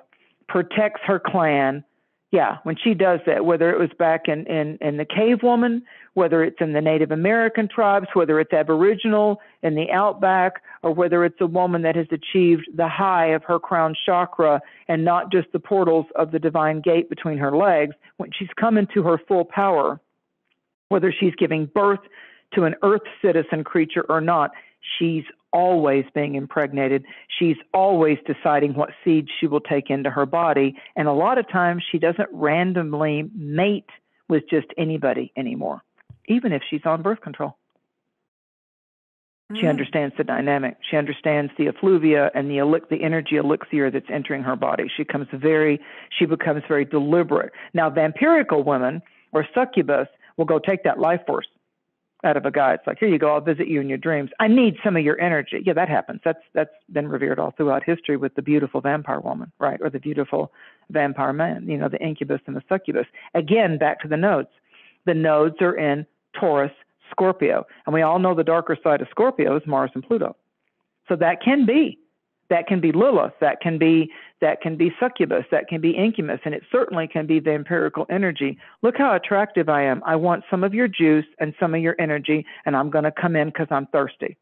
protects her clan, yeah, when she does that, whether it was back in the cave woman, whether it's in the Native American tribes, whether it's Aboriginal in the outback, or whether it's a woman that has achieved the high of her crown chakra and not just the portals of the divine gate between her legs, when she's come into her full power, whether she's giving birth to an earth citizen creature or not, she's always being impregnated. She's always deciding what seeds she will take into her body. And a lot of times she doesn't randomly mate with just anybody anymore, even if she's on birth control. She understands the dynamic. She understands the effluvia and the energy elixir that's entering her body. She becomes very deliberate. Now, vampirical women or succubus will go take that life force out of a guy. It's like, here you go, I'll visit you in your dreams. I need some of your energy. Yeah, that happens. That's been revered all throughout history with the beautiful vampire woman, right? Or the beautiful vampire man, the incubus and the succubus. Again, back to the nodes. The nodes are in Taurus, Scorpio. And we all know the darker side of Scorpio is Mars and Pluto. So that can be Lilith, that can be succubus, that can be incubus, and it certainly can be the empirical energy. Look how attractive I am. I want some of your juice and some of your energy, and I'm going to come in because I'm thirsty.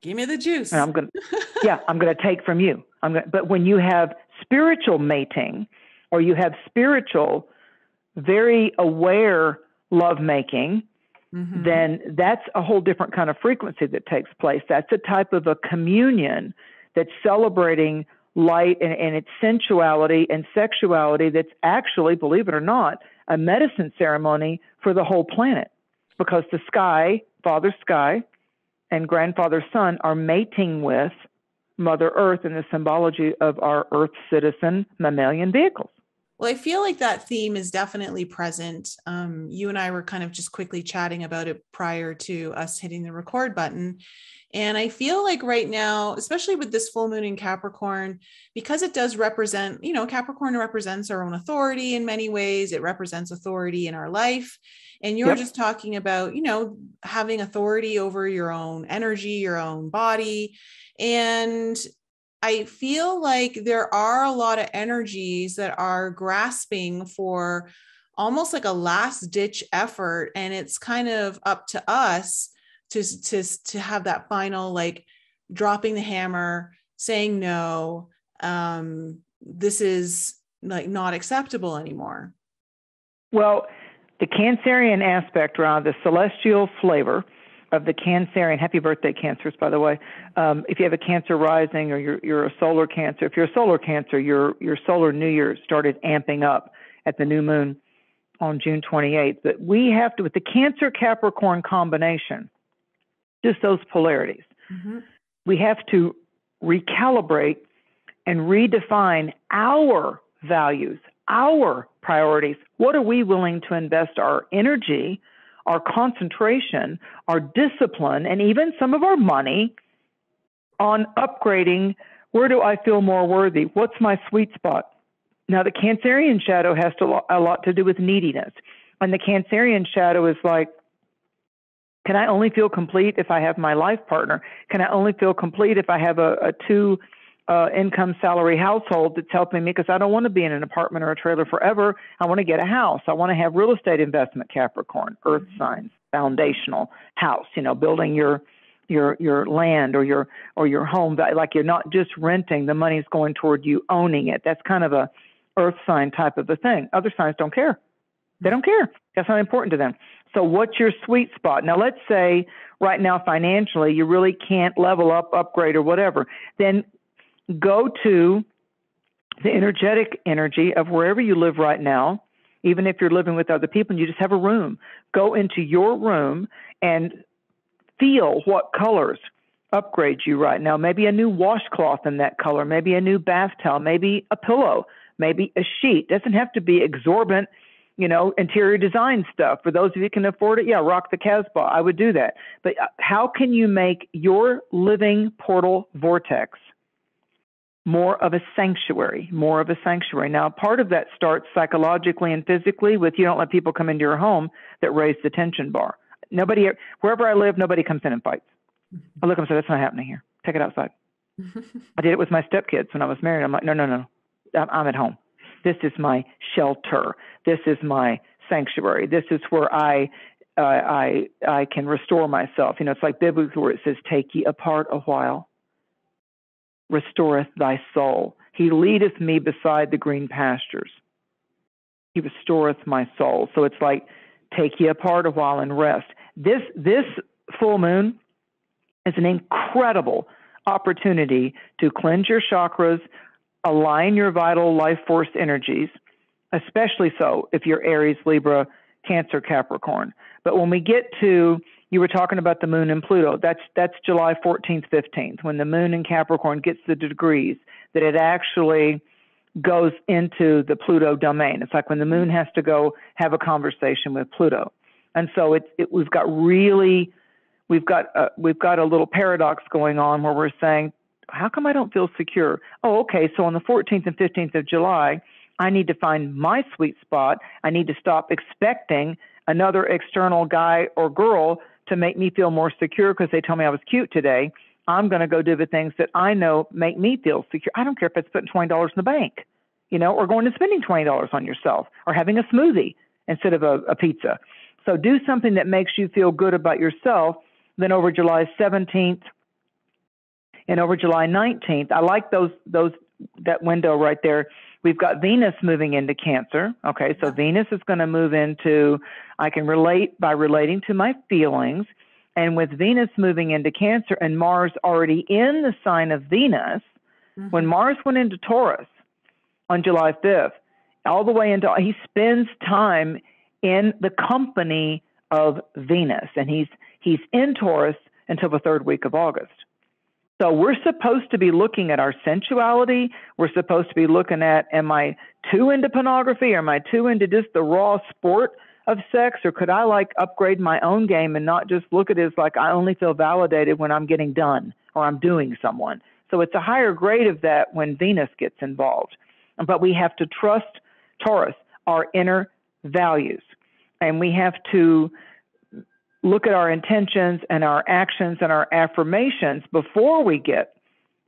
Give me the juice. And I'm going to take from you. But when you have spiritual mating, or you have spiritual, very aware lovemaking, then that's a whole different kind of frequency that takes place. That's a type of a communion that's celebrating light and its sensuality and sexuality that's actually, believe it or not, a medicine ceremony for the whole planet. Because the sky, Father Sky, and Grandfather Sun are mating with Mother Earth in the symbology of our Earth citizen mammalian vehicles. Well, I feel like that theme is definitely present. You and I were kind of just quickly chatting about it prior to us hitting the record button. And I feel like right now, especially with this full moon in Capricorn, because it does represent, Capricorn represents our own authority in many ways. It represents authority in our life. And you're just talking about, having authority over your own energy, your own body. And I feel like there are a lot of energies that are grasping for almost like a last ditch effort. And it's kind of up to us to have that final, like dropping the hammer, saying, no, this is like not acceptable anymore. Well, the Cancerian aspect, around the celestial flavor of the Cancerian, happy birthday Cancers, by the way. If you have a Cancer rising, or you're a solar Cancer, if you're a solar Cancer, your solar New Year started amping up at the new moon on June 28th. But we have to, with the Cancer Capricorn combination, just those polarities, we have to recalibrate and redefine our values, our priorities. What are we willing to invest our energy, our concentration, our discipline, and even some of our money on upgrading? Where do I feel more worthy? What's my sweet spot? Now, the Cancerian shadow has a lot to do with neediness. And the Cancerian shadow is like, can I only feel complete if I have my life partner? Can I only feel complete if I have a two income salary household that's helping me? Because I don't want to be in an apartment or a trailer forever. I want to get a house. I want to have real estate investment, Capricorn, earth signs, foundational house, building your land or your home. Like, you're not just renting, the money's going toward you owning it. That's kind of a earth sign type of a thing. Other signs don't care. They don't care. That's not important to them. So what's your sweet spot? Now, let's say right now financially you really can't level up, upgrade, or whatever. Then go to the energetic energy of wherever you live right now, even if you're living with other people and you just have a room. Go into your room and feel what colors upgrade you right now. Maybe a new washcloth in that color, maybe a new bath towel, maybe a pillow, maybe a sheet. Doesn't have to be exorbitant, interior design stuff. For those of you who can afford it, yeah, rock the Casbah. I would do that. But how can you make your living portal vortex more of a sanctuary, Now, part of that starts psychologically and physically with you don't let people come into your home that raise the tension bar. Nobody, wherever I live, nobody comes in and fights. I look and say, that's not happening here. Take it outside. I did it with my stepkids when I was married. I'm like, no. I'm at home. This is my shelter. This is my sanctuary. This is where I can restore myself. It's like biblically where it says, take ye apart a while. Restoreth thy soul. He leadeth me beside the green pastures. He restoreth my soul. So it's like, take ye apart a while and rest. This full moon is an incredible opportunity to cleanse your chakras, align your vital life force energies, especially so if you're Aries, Libra, Cancer, Capricorn. But when we get to, you were talking about the moon and Pluto, that's July 14th, 15th, when the moon in Capricorn gets the degrees that it actually goes into the Pluto domain. It's like when the moon has to go have a conversation with Pluto. And so we've got a little paradox going on where we're saying, how come I don't feel secure? Oh, okay. So on the 14th and 15th of July, I need to find my sweet spot. I need to stop expecting another external guy or girl to make me feel more secure because they told me I was cute today. I'm going to go do the things that I know make me feel secure. I don't care if it's putting $20 in the bank, or going and spending $20 on yourself or having a smoothie instead of a pizza. So do something that makes you feel good about yourself. Then over July 17th and over July 19th, I like that window right there. We've got Venus moving into Cancer. Okay, so Venus is going to move into, I can relate by relating to my feelings. And with Venus moving into Cancer and Mars already in the sign of Venus, when Mars went into Taurus on July 5th, all the way into, he spends time in the company of Venus. And he's in Taurus until the third week of August. So we're supposed to be looking at our sensuality. We're supposed to be looking at, am I too into pornography? Or am I too into just the raw sport of sex? Or could I upgrade my own game and not just look at it as like I only feel validated when I'm getting done or I'm doing someone? So it's a higher grade of that when Venus gets involved. But we have to trust Taurus, our inner values. And we have to look at our intentions and our actions and our affirmations before we get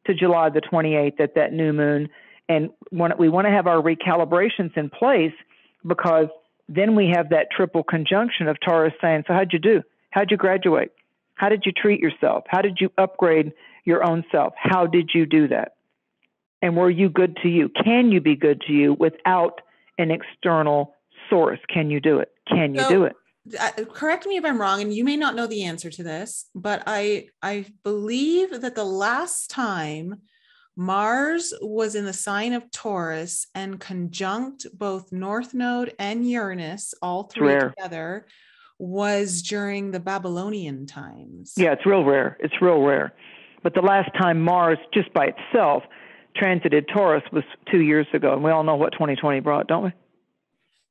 to July the 28th at that new moon. And we want to have our recalibrations in place because then we have that triple conjunction of Taurus saying, so how'd you do? How'd you graduate? How did you treat yourself? How did you upgrade your own self? How did you do that? And were you good to you? Can you be good to you without an external source? Can you do it? Can you do it? Correct me if I'm wrong, and you may not know the answer to this, but I believe that the last time Mars was in the sign of Taurus and conjunct both North Node and Uranus, all three together, was during the Babylonian times. Yeah, it's real rare. It's real rare. But the last time Mars, just by itself, transited Taurus was 2 years ago, and we all know what 2020 brought, don't we?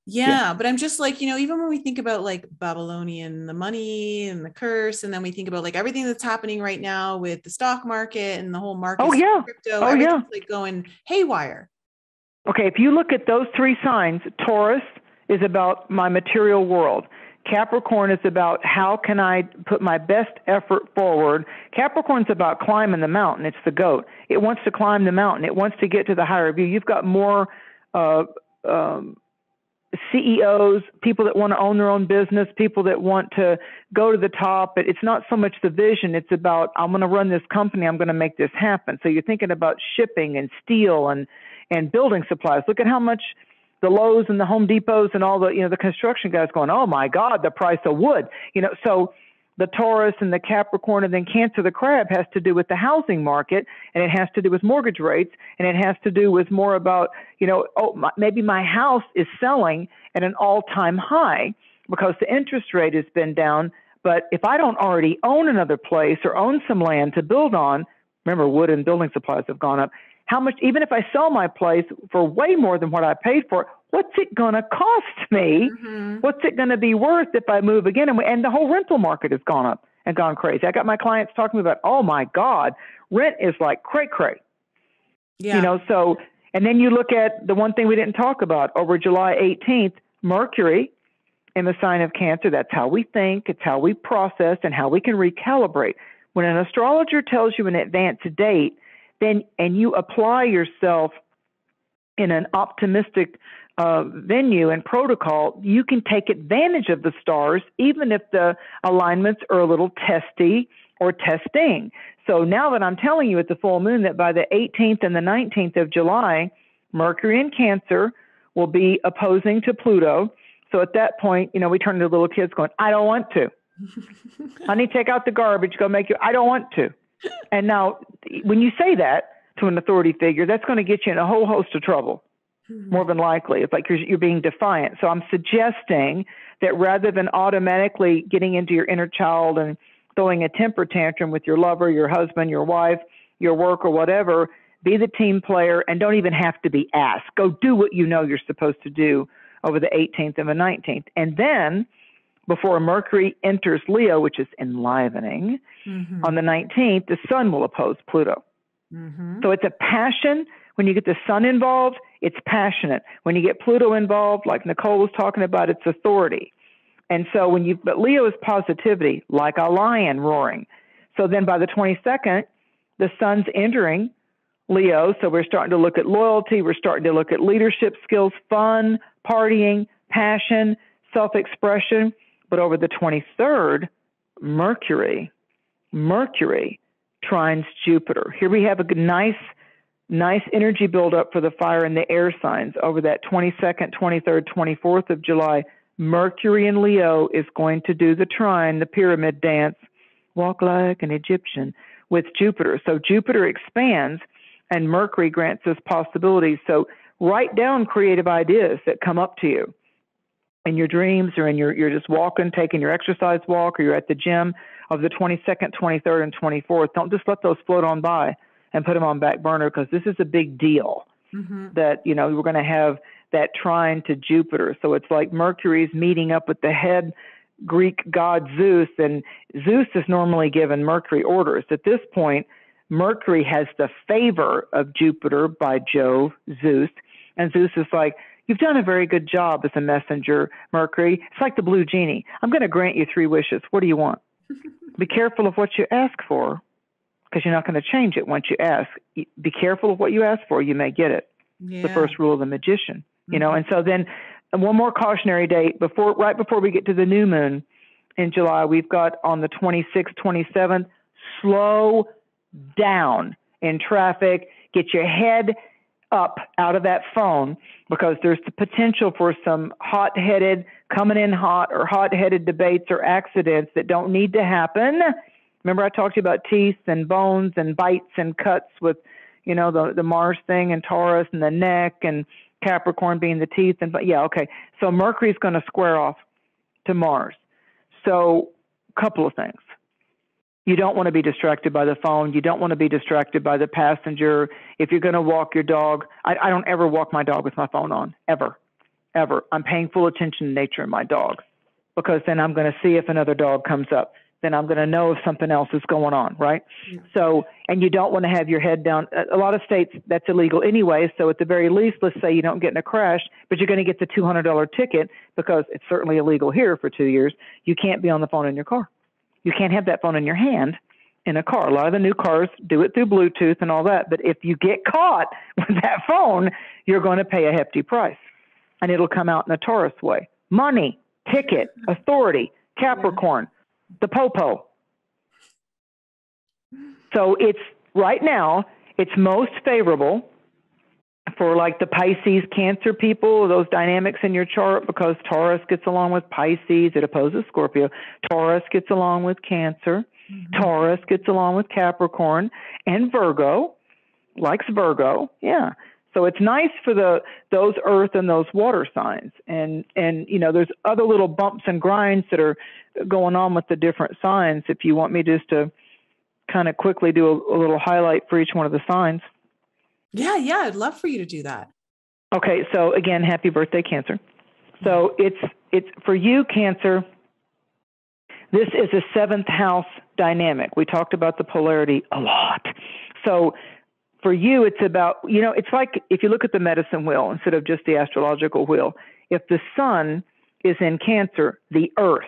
Yeah, but I'm just like, even when we think about Babylonian, the money and the curse, and then we think about everything that's happening right now with the stock market and the whole market, crypto, everything's going haywire. Okay, if you look at those three signs, Taurus is about my material world. Capricorn is about how can I put my best effort forward. Capricorn's about climbing the mountain. It's the goat. It wants to climb the mountain. It wants to get to the higher view. You've got more CEOs, people that want to own their own business, people that want to go to the top. But it's not so much the vision. It's about, I'm going to run this company. I'm going to make this happen. So you're thinking about shipping and steel and building supplies. Look at how much the Lowe's and the Home Depots and all the, the construction guys going, oh my God, the price of wood, so the Taurus and the Capricorn and then Cancer, the crab, has to do with the housing market, and it has to do with mortgage rates, and it has to do with more about, maybe my house is selling at an all-time high because the interest rate has been down. But if I don't already own another place or own some land to build on, remember, wood and building supplies have gone up. How much, even if I sell my place for way more than what I paid for it, What's it going to cost me? What's it going to be worth if I move again? And the whole rental market has gone up and gone crazy. I got my clients talking about, oh my God, rent is like cray-cray. Yeah. You know, so, and then you look at the one thing we didn't talk about over July 18th, Mercury in the sign of Cancer. That's how we think, it's how we process, and how we can recalibrate. When an astrologer tells you an advance date, then, and you apply yourself in an optimistic venue and protocol, you can take advantage of the stars, even if the alignments are a little testy or testing. So now that I'm telling you at the full moon that by the 18th and the 19th of July, Mercury in Cancer will be opposing to Pluto. So at that point, you know, we turn into little kids going, I don't want to. Honey, take out the garbage, go make you, I don't want to. And now when you say that to an authority figure, that's going to get you in a whole host of trouble, more than likely. It's like you're being defiant. So I'm suggesting that rather than automatically getting into your inner child and throwing a temper tantrum with your lover, your husband, your wife, your work, or whatever, be the team player and don't even have to be asked. Go do what you know you're supposed to do over the 18th and the 19th. And then before Mercury enters Leo, which is enlivening, on the 19th, the sun will oppose Pluto. So it's a passion. When you get the sun involved, it's passionate. When you get Pluto involved, like Nicole was talking about, it's authority. And so but Leo is positivity, like a lion roaring. So then by the 22nd, the sun's entering Leo. So we're starting to look at loyalty. We're starting to look at leadership skills, fun, partying, passion, self-expression. But over the 23rd, Mercury trines Jupiter. Here we have a nice energy buildup for the fire and the air signs. Over that 22nd, 23rd, 24th of July, Mercury in Leo is going to do the trine, the pyramid dance, walk like an Egyptian, with Jupiter. So Jupiter expands and Mercury grants us possibilities. So write down creative ideas that come up to you in your dreams, or you're just walking, taking your exercise walk, or you're at the gym, of the 22nd, 23rd, and 24th. Don't just let those float on by and put them on back burner, because this is a big deal that, you know, we're going to have that trine to Jupiter. So it's like Mercury's meeting up with the head Greek god Zeus, and Zeus is normally given Mercury orders. At this point, Mercury has the favor of Jupiter by Jove, Zeus, and Zeus is like, you've done a very good job as a messenger, Mercury. It's like the blue genie. I'm going to grant you 3 wishes. What do you want? Be careful of what you ask for, because you're not going to change it once you ask. Be careful of what you ask for. You may get it. Yeah. The first rule of the magician, you know. And so then one more cautionary date right before we get to the new moon in July, we've got on the 26th, 27th, slow down in traffic. Get your head up out of that phone, because there's the potential for some hot-headed, coming in hot, or hot-headed debates or accidents that don't need to happen. Remember I talked to you about teeth and bones and bites and cuts with, you know, the Mars thing and Taurus and the neck and Capricorn being the teeth. So Mercury's going to square off to Mars. So a couple of things. You don't want to be distracted by the phone. You don't want to be distracted by the passenger. If you're going to walk your dog, I don't ever walk my dog with my phone on, ever. I'm paying full attention to nature and my dog, because then I'm going to see if another dog comes up. Then I'm going to know if something else is going on, right? Yeah. So, and you don't want to have your head down. A lot of states, that's illegal anyway. So at the very least, let's say you don't get in a crash, but you're going to get the $200 ticket, because it's certainly illegal here for 2 years. You can't be on the phone in your car. You can't have that phone in your hand in a car. A lot of the new cars do it through Bluetooth and all that. But if you get caught with that phone, you're going to pay a hefty price. And it'll come out in a Taurus way. Money, ticket, authority, Capricorn, the popo. So it's right now, it's most favorable for like the Pisces, Cancer people, those dynamics in your chart, because Taurus gets along with Pisces, it opposes Scorpio. Taurus gets along with Cancer. Taurus gets along with Capricorn, and Virgo likes Virgo. Yeah. So it's nice for those earth and those water signs. And you know, there's other little bumps and grinds that are going on with the different signs. If you want me just to kind of quickly do a little highlight for each one of the signs. Yeah, I'd love for you to do that. Okay, so again, happy birthday, Cancer. So it's for you, Cancer. This is a seventh house dynamic. We talked about the polarity a lot. So for you, it's about, it's like if you look at the medicine wheel instead of just the astrological wheel, if the sun is in Cancer, the earth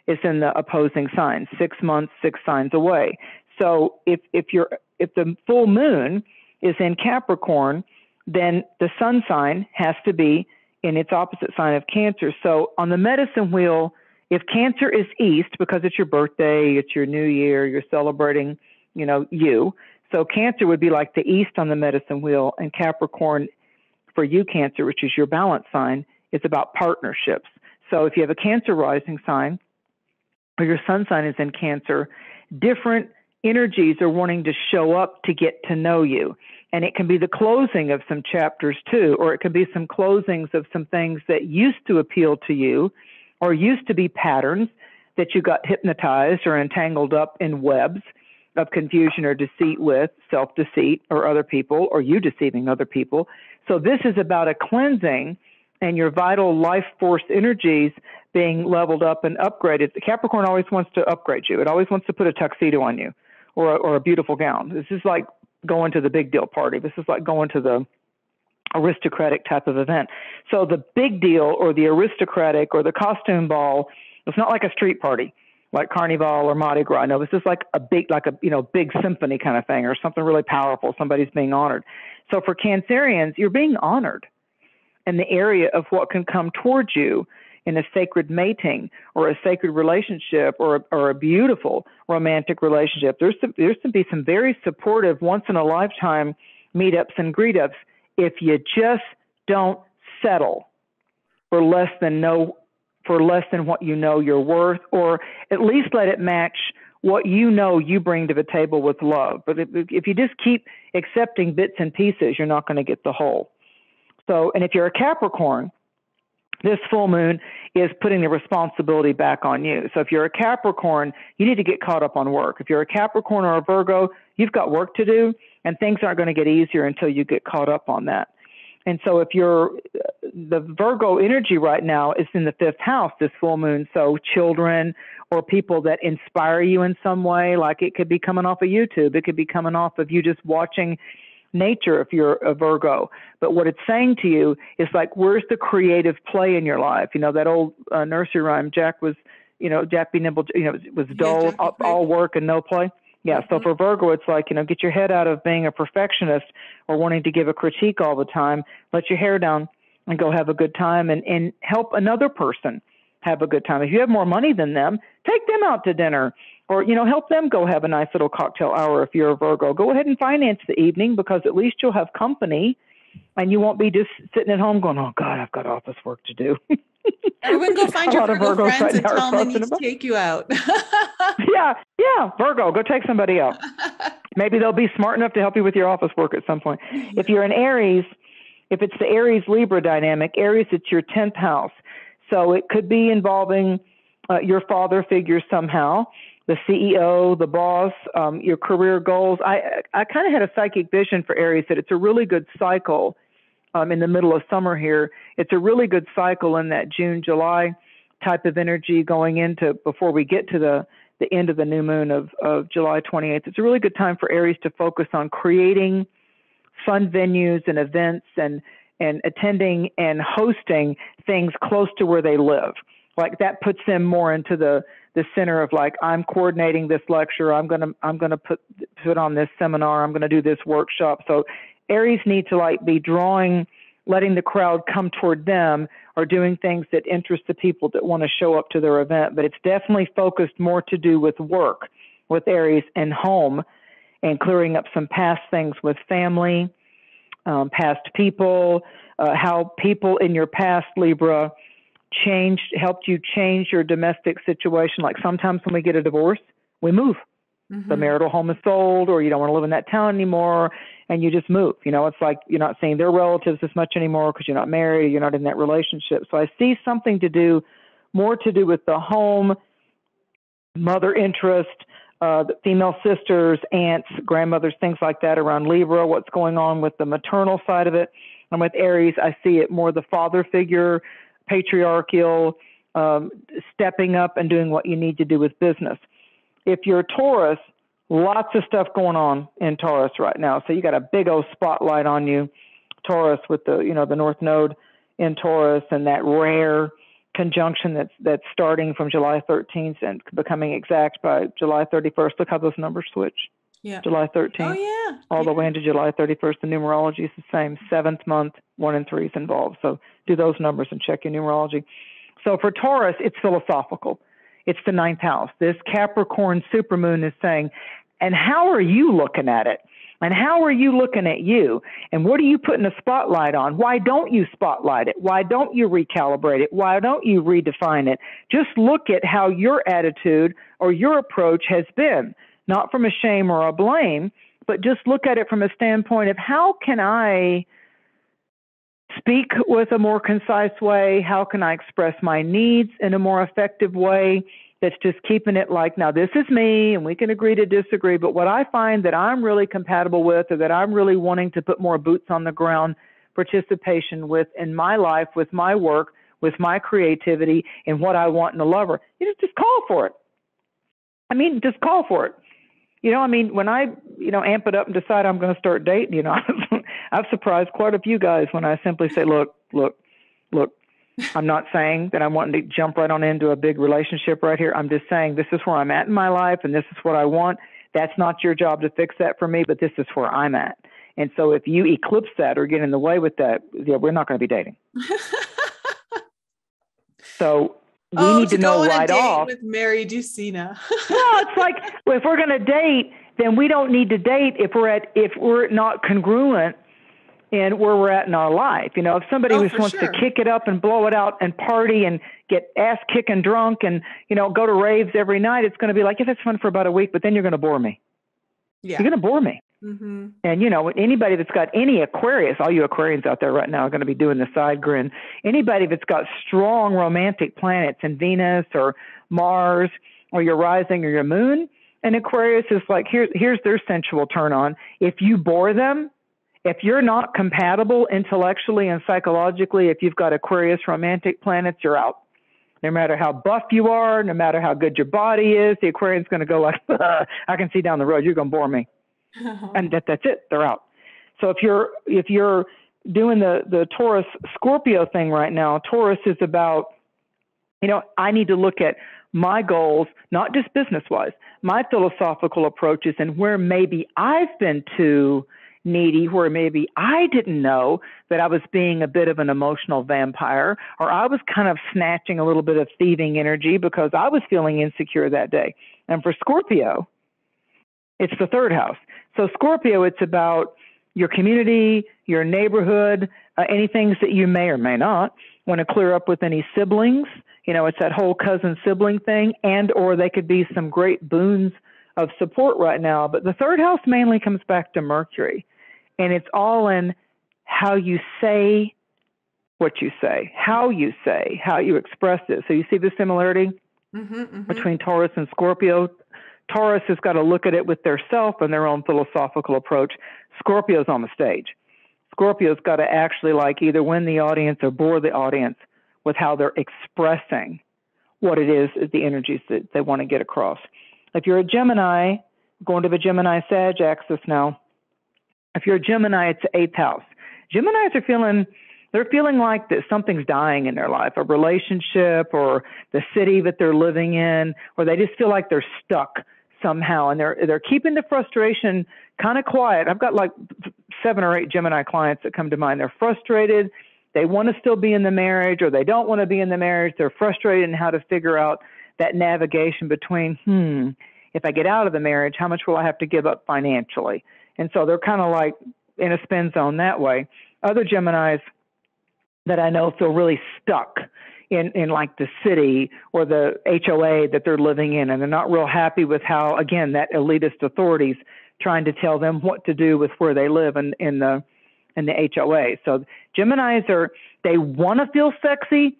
is in the opposing sign, 6 months, 6 signs away. So if the full moon is in Capricorn, then the sun sign has to be in its opposite sign of Cancer. So on the medicine wheel, if Cancer is east, because it's your birthday, it's your new year, you're celebrating, you. So Cancer would be like the east on the medicine wheel, and Capricorn for you, Cancer, which is your balance sign, is about partnerships. So if you have a Cancer rising sign, or your sun sign is in Cancer, different energies are wanting to show up to get to know you. And it can be the closing of some chapters too, or it can be some closings of some things that used to appeal to you or used to be patterns that you got hypnotized or entangled up in webs of confusion or deceit with, self-deceit or other people, or you deceiving other people. So this is about a cleansing and your vital life force energies being leveled up and upgraded. Capricorn always wants to upgrade you. It always wants to put a tuxedo on you or a beautiful gown. This is like going to the big deal party. This is like going to the aristocratic type of event. So the big deal or the aristocratic or the costume ball, it's not like a street party like Carnival or Mardi Gras. No, this is like a big symphony kind of thing or something really powerful. Somebody's being honored. So for Cancerians, you're being honored in the area of what can come towards you in a sacred mating or a sacred relationship or a beautiful romantic relationship. There's to be some very supportive once in a lifetime meetups and greetups if you just don't settle for less than what you know you're worth, or at least let it match what you know you bring to the table with love. But if you just keep accepting bits and pieces, you're not going to get the whole. So, and if you're a Capricorn, this full moon is putting the responsibility back on you. So if you're a Capricorn, you need to get caught up on work. If you're a Capricorn or a Virgo, you've got work to do, and things aren't going to get easier until you get caught up on that. And so if the Virgo energy right now is in the 5th house, this full moon, so children or people that inspire you in some way, like it could be coming off of YouTube. It could be coming off of you just watching nature if you're a Virgo. But what it's saying to you is like, where's the creative play in your life? That old nursery rhyme, Jack be nimble, it was dull, all work and no play. Yeah. Mm-hmm. So for Virgo, it's like, get your head out of being a perfectionist or wanting to give a critique all the time. Let your hair down and go have a good time and help another person have a good time. If you have more money than them, take them out to dinner or, help them go have a nice little cocktail hour. If you're a Virgo, go ahead and finance the evening because at least you'll have company and you won't be just sitting at home going, oh God, I've got office work to do. Everyone go find your Virgo friends and tell them they need to take you out. Yeah, Virgo, go take somebody out. Maybe they'll be smart enough to help you with your office work at some point. If you're an Aries, if it's the Aries-Libra dynamic, Aries, it's your 10th house. So it could be involving your father figure somehow, the CEO, the boss, your career goals. I kind of had a psychic vision for Aries that it's a really good cycle in the middle of summer here. It's a really good cycle in that June, July type of energy going into before we get to the end of the new moon of July 28th. It's a really good time for Aries to focus on creating fun venues and events and attending and hosting things close to where they live. Like that puts them more into the center of like, I'm coordinating this lecture. I'm gonna put on this seminar. I'm gonna do this workshop. So Aries need to like be letting the crowd come toward them or doing things that interest the people that want to show up to their event. But it's definitely focused more to do with work with Aries and home and clearing up some past things with family, past people, how people in your past, Libra, helped you change your domestic situation. Like sometimes when we get a divorce, we move. Mm-hmm. The marital home is sold or you don't want to live in that town anymore and you just move. It's like you're not seeing their relatives as much anymore because you're not married or you're not in that relationship. So I see something more to do with the home, mother interest, the female sisters, aunts, grandmothers, things like that around Libra, what's going on with the maternal side of it. And with Aries, I see it more the father figure, patriarchal, stepping up and doing what you need to do with business. If you're Taurus, lots of stuff going on in Taurus right now. So you got a big old spotlight on you, Taurus, with the the North Node in Taurus and that rare conjunction that's starting from July 13th and becoming exact by July 31st. Look how those numbers switch. Yeah. July 13th, all the way into July 31st. The numerology is the same. 7th month, 1 and 3 is involved. So do those numbers and check your numerology. So for Taurus, it's philosophical. It's the 9th house. This Capricorn supermoon is saying, and how are you looking at it? And how are you looking at you? And what are you putting a spotlight on? Why don't you spotlight it? Why don't you recalibrate it? Why don't you redefine it? Just look at how your attitude or your approach has been, not from a shame or a blame, but just look at it from a standpoint of how can I speak with a more concise way? How can I express my needs in a more effective way? That's just keeping it like, now this is me and we can agree to disagree, but what I find that I'm really compatible with or that I'm really wanting to put more boots on the ground participation with in my life, with my work, with my creativity and what I want in a lover, just call for it. Just call for it. When I, amp it up and decide I'm going to start dating, I've surprised quite a few guys when I simply say, look, I'm not saying that I'm wanting to jump right on into a big relationship right here. I'm just saying this is where I'm at in my life and this is what I want. That's not your job to fix that for me, but this is where I'm at. And so if you eclipse that or get in the way with that, we're not going to be dating. So we need to know right off. With Mary Dusina. Well, it's like, if we're going to date, then we don't need to date if we're not congruent in where we're at in our life. If somebody just wants to kick it up and blow it out and party and get ass kicking drunk and, go to raves every night, it's going to be like, yeah, that's fun for about a week, but then you're going to bore me. Yeah. You're going to bore me. Mm-hmm. And, anybody that's got any Aquarius, all you Aquarians out there right now are going to be doing the side grin. Anybody that's got strong romantic planets in Venus or Mars or your rising or your moon, and Aquarius is like, here's their sensual turn on. If you bore them, if you're not compatible intellectually and psychologically, if you've got Aquarius romantic planets, you're out. No matter how buff you are, no matter how good your body is, the Aquarian's going to go like, I can see down the road, you're going to bore me. And that's it. They're out. So if you're doing the Taurus Scorpio thing right now, Taurus is about, I need to look at my goals, not just business-wise, my philosophical approaches and where maybe I've been too needy, where maybe I didn't know that I was being a bit of an emotional vampire, or I was kind of snatching a little bit of thieving energy because I was feeling insecure that day. And for Scorpio, it's the 3rd house. So Scorpio, it's about your community, your neighborhood, any things that you may or may not want to clear up with any siblings. It's that whole cousin sibling thing, and or they could be some great boons of support right now. But the 3rd house mainly comes back to Mercury. And it's all in how you say what you say, how you express it. So you see the similarity between Taurus and Scorpio. Taurus has got to look at it with their self and their own philosophical approach. Scorpio's on the stage. Scorpio's got to actually either win the audience or bore the audience with how they're expressing what it is the energies that they want to get across. If you're a Gemini, going to the Gemini-Sag axis now, if you're a Gemini, it's the 8th house. Geminis are feeling like that something's dying in their life, a relationship or the city that they're living in, or they just feel like they're stuck somehow, and they're keeping the frustration kind of quiet. I've got 7 or 8 Gemini clients that come to mind. They're frustrated. They want to still be in the marriage, or they don't want to be in the marriage. They're frustrated in how to figure out that navigation between, if I get out of the marriage, how much will I have to give up financially? And so they're kind of in a spin zone that way. Other Geminis that I know feel really stuck in the city or the HOA that they're living in, and they're not real happy with how, again, that elitist authorities trying to tell them what to do with where they live in the HOA. So Geminis they want to feel sexy.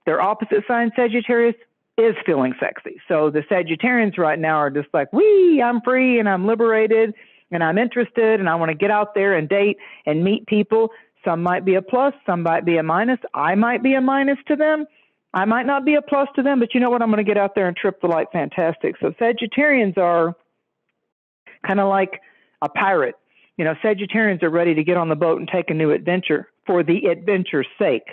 Their opposite sign, Sagittarius, is feeling sexy. So the Sagittarians right now are just like, I'm free and I'm liberated and I'm interested and I want to get out there and date and meet people. Some might be a plus, some might be a minus. I might be a minus to them. I might not be a plus to them, but you know what? I'm going to get out there and trip the light fantastic. So Sagittarians are kind of like a pirate. You know, Sagittarians are ready to get on the boat and take a new adventure for the adventure's sake.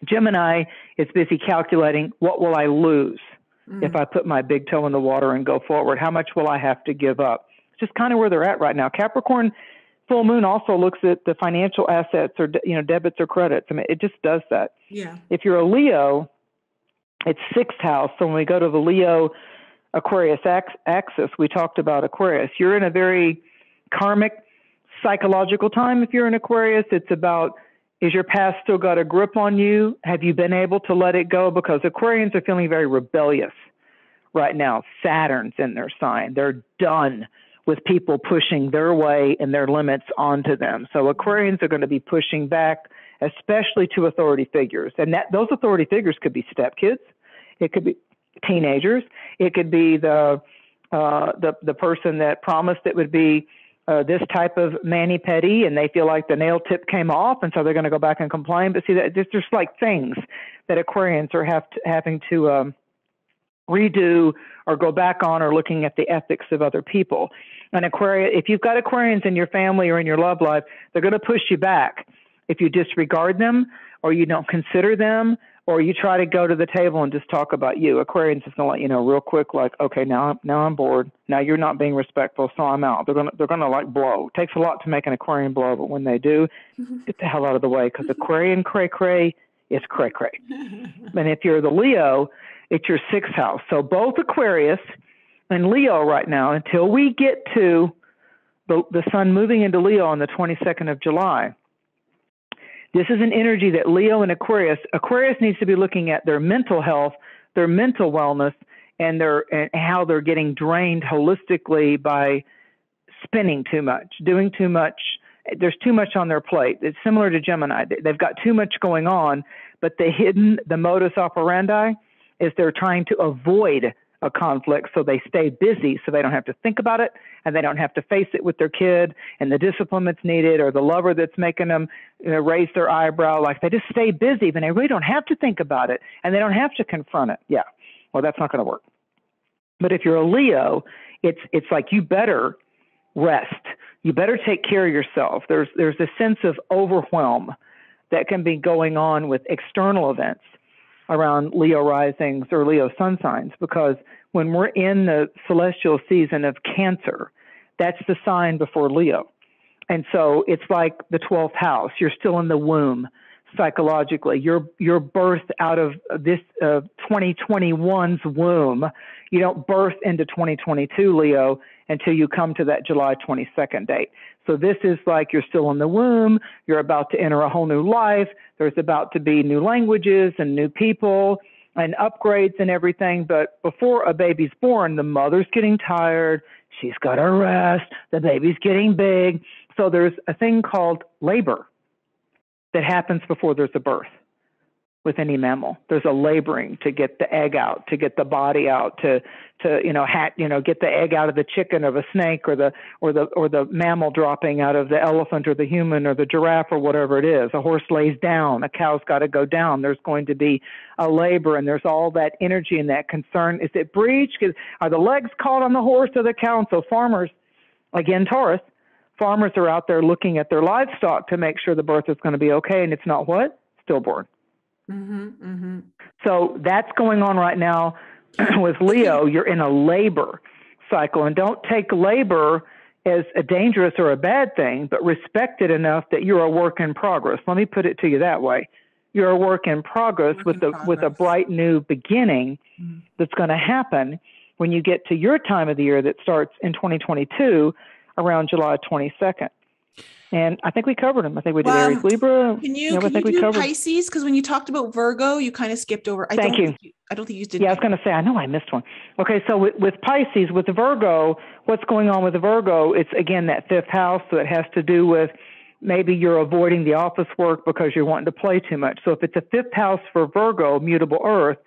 Gemini is busy calculating, what will I lose if I put my big toe in the water and go forward? How much will I have to give up? It's just kind of where they're at right now. Capricorn full moon also looks at the financial assets or, debits or credits. I mean, it just does that. Yeah. If you're a Leo, it's sixth house. So when we go to the Leo Aquarius axis, we talked about Aquarius. You're in a very karmic psychological time. If you're in Aquarius, it's about, is your past still got a grip on you? Have you been able to let it go? Because Aquarians are feeling very rebellious right now. Saturn's in their sign. They're done with people pushing their way and their limits onto them. So Aquarians are going to be pushing back, especially to authority figures. And those authority figures could be stepkids. It could be teenagers. It could be the person that promised it would be this type of mani-pedi, and they feel like the nail tip came off, and so they're going to go back and complain. But see, there's just like things that Aquarians are having to redo or go back on, or looking at the ethics of other people. And if you've got Aquarians in your family or in your love life, they're going to push you back if you disregard them, or you don't consider them, or you try to go to the table and just talk about you. Aquarians is going to let you know real quick, like, okay, now I'm bored. Now you're not being respectful, so I'm out. They're gonna like blow. It takes a lot to make an Aquarian blow, but when they do, get the hell out of the way, because Aquarian cray-cray is cray-cray. And if you're the Leo, it's your sixth house. So both Aquarius and Leo right now, until we get to the sun moving into Leo on the 22nd of July, this is an energy that Leo and Aquarius needs to be looking at their mental health, their mental wellness, and how they're getting drained holistically by spinning too much, doing too much. There's too much on their plate. It's similar to Gemini. They've got too much going on, but the modus operandi is they're trying to avoid a conflict, so they stay busy so they don't have to think about it, and they don't have to face it with their kid and the discipline that's needed, or the lover that's making them raise their eyebrow. Like, they just stay busy, but they really don't have to think about it, and they don't have to confront it. Yeah, well, that's not going to work. But if you're a Leo, it's like, you better rest. You better take care of yourself. There's a sense of overwhelm that can be going on with external events around Leo risings or Leo sun signs, because when we're in the celestial season of Cancer, that's the sign before Leo. And so it's like the 12th house. You're still in the womb psychologically. You're birthed out of this 2021's womb. You don't birth into 2022, Leo, until you come to that July 22nd date. So this is like, you're still in the womb. You're about to enter a whole new life. There's about to be new languages and new people and upgrades and everything. But before a baby's born, the mother's getting tired. She's got to rest. The baby's getting big. So there's a thing called labor that happens before there's a birth with any mammal. There's a laboring to get the egg out, to get the body out, to get the egg out of the chicken or the snake, or the mammal dropping out of the elephant or the human or the giraffe or whatever it is. A horse lays down, a cow's got to go down. There's going to be a labor, and there's all that energy and that concern. Is it breech? Are the legs caught on the horse or the cow? And so farmers, again, Taurus, farmers are out there looking at their livestock to make sure the birth is going to be okay, and it's not what? Stillborn. Mm-hmm, mm-hmm. So that's going on right now with Leo. You're in a labor cycle, and don't take labor as a dangerous or a bad thing, but respect it enough that you're a work in progress. Let me put it to you that way. You're a work in progress with a bright new beginning that's going to happen when you get to your time of the year that starts in 2022 around July 22nd. And I think we covered them. I think we did Aries, Libra. Can you do Pisces? Because when you talked about Virgo, you kind of skipped over. I don't think you did. Yeah, I was going to say, I know I missed one. Okay, so with Pisces, with the Virgo, what's going on with the Virgo? It's, again, that fifth house. So it has to do with maybe you're avoiding the office work because you're wanting to play too much. So if it's a fifth house for Virgo, mutable earth,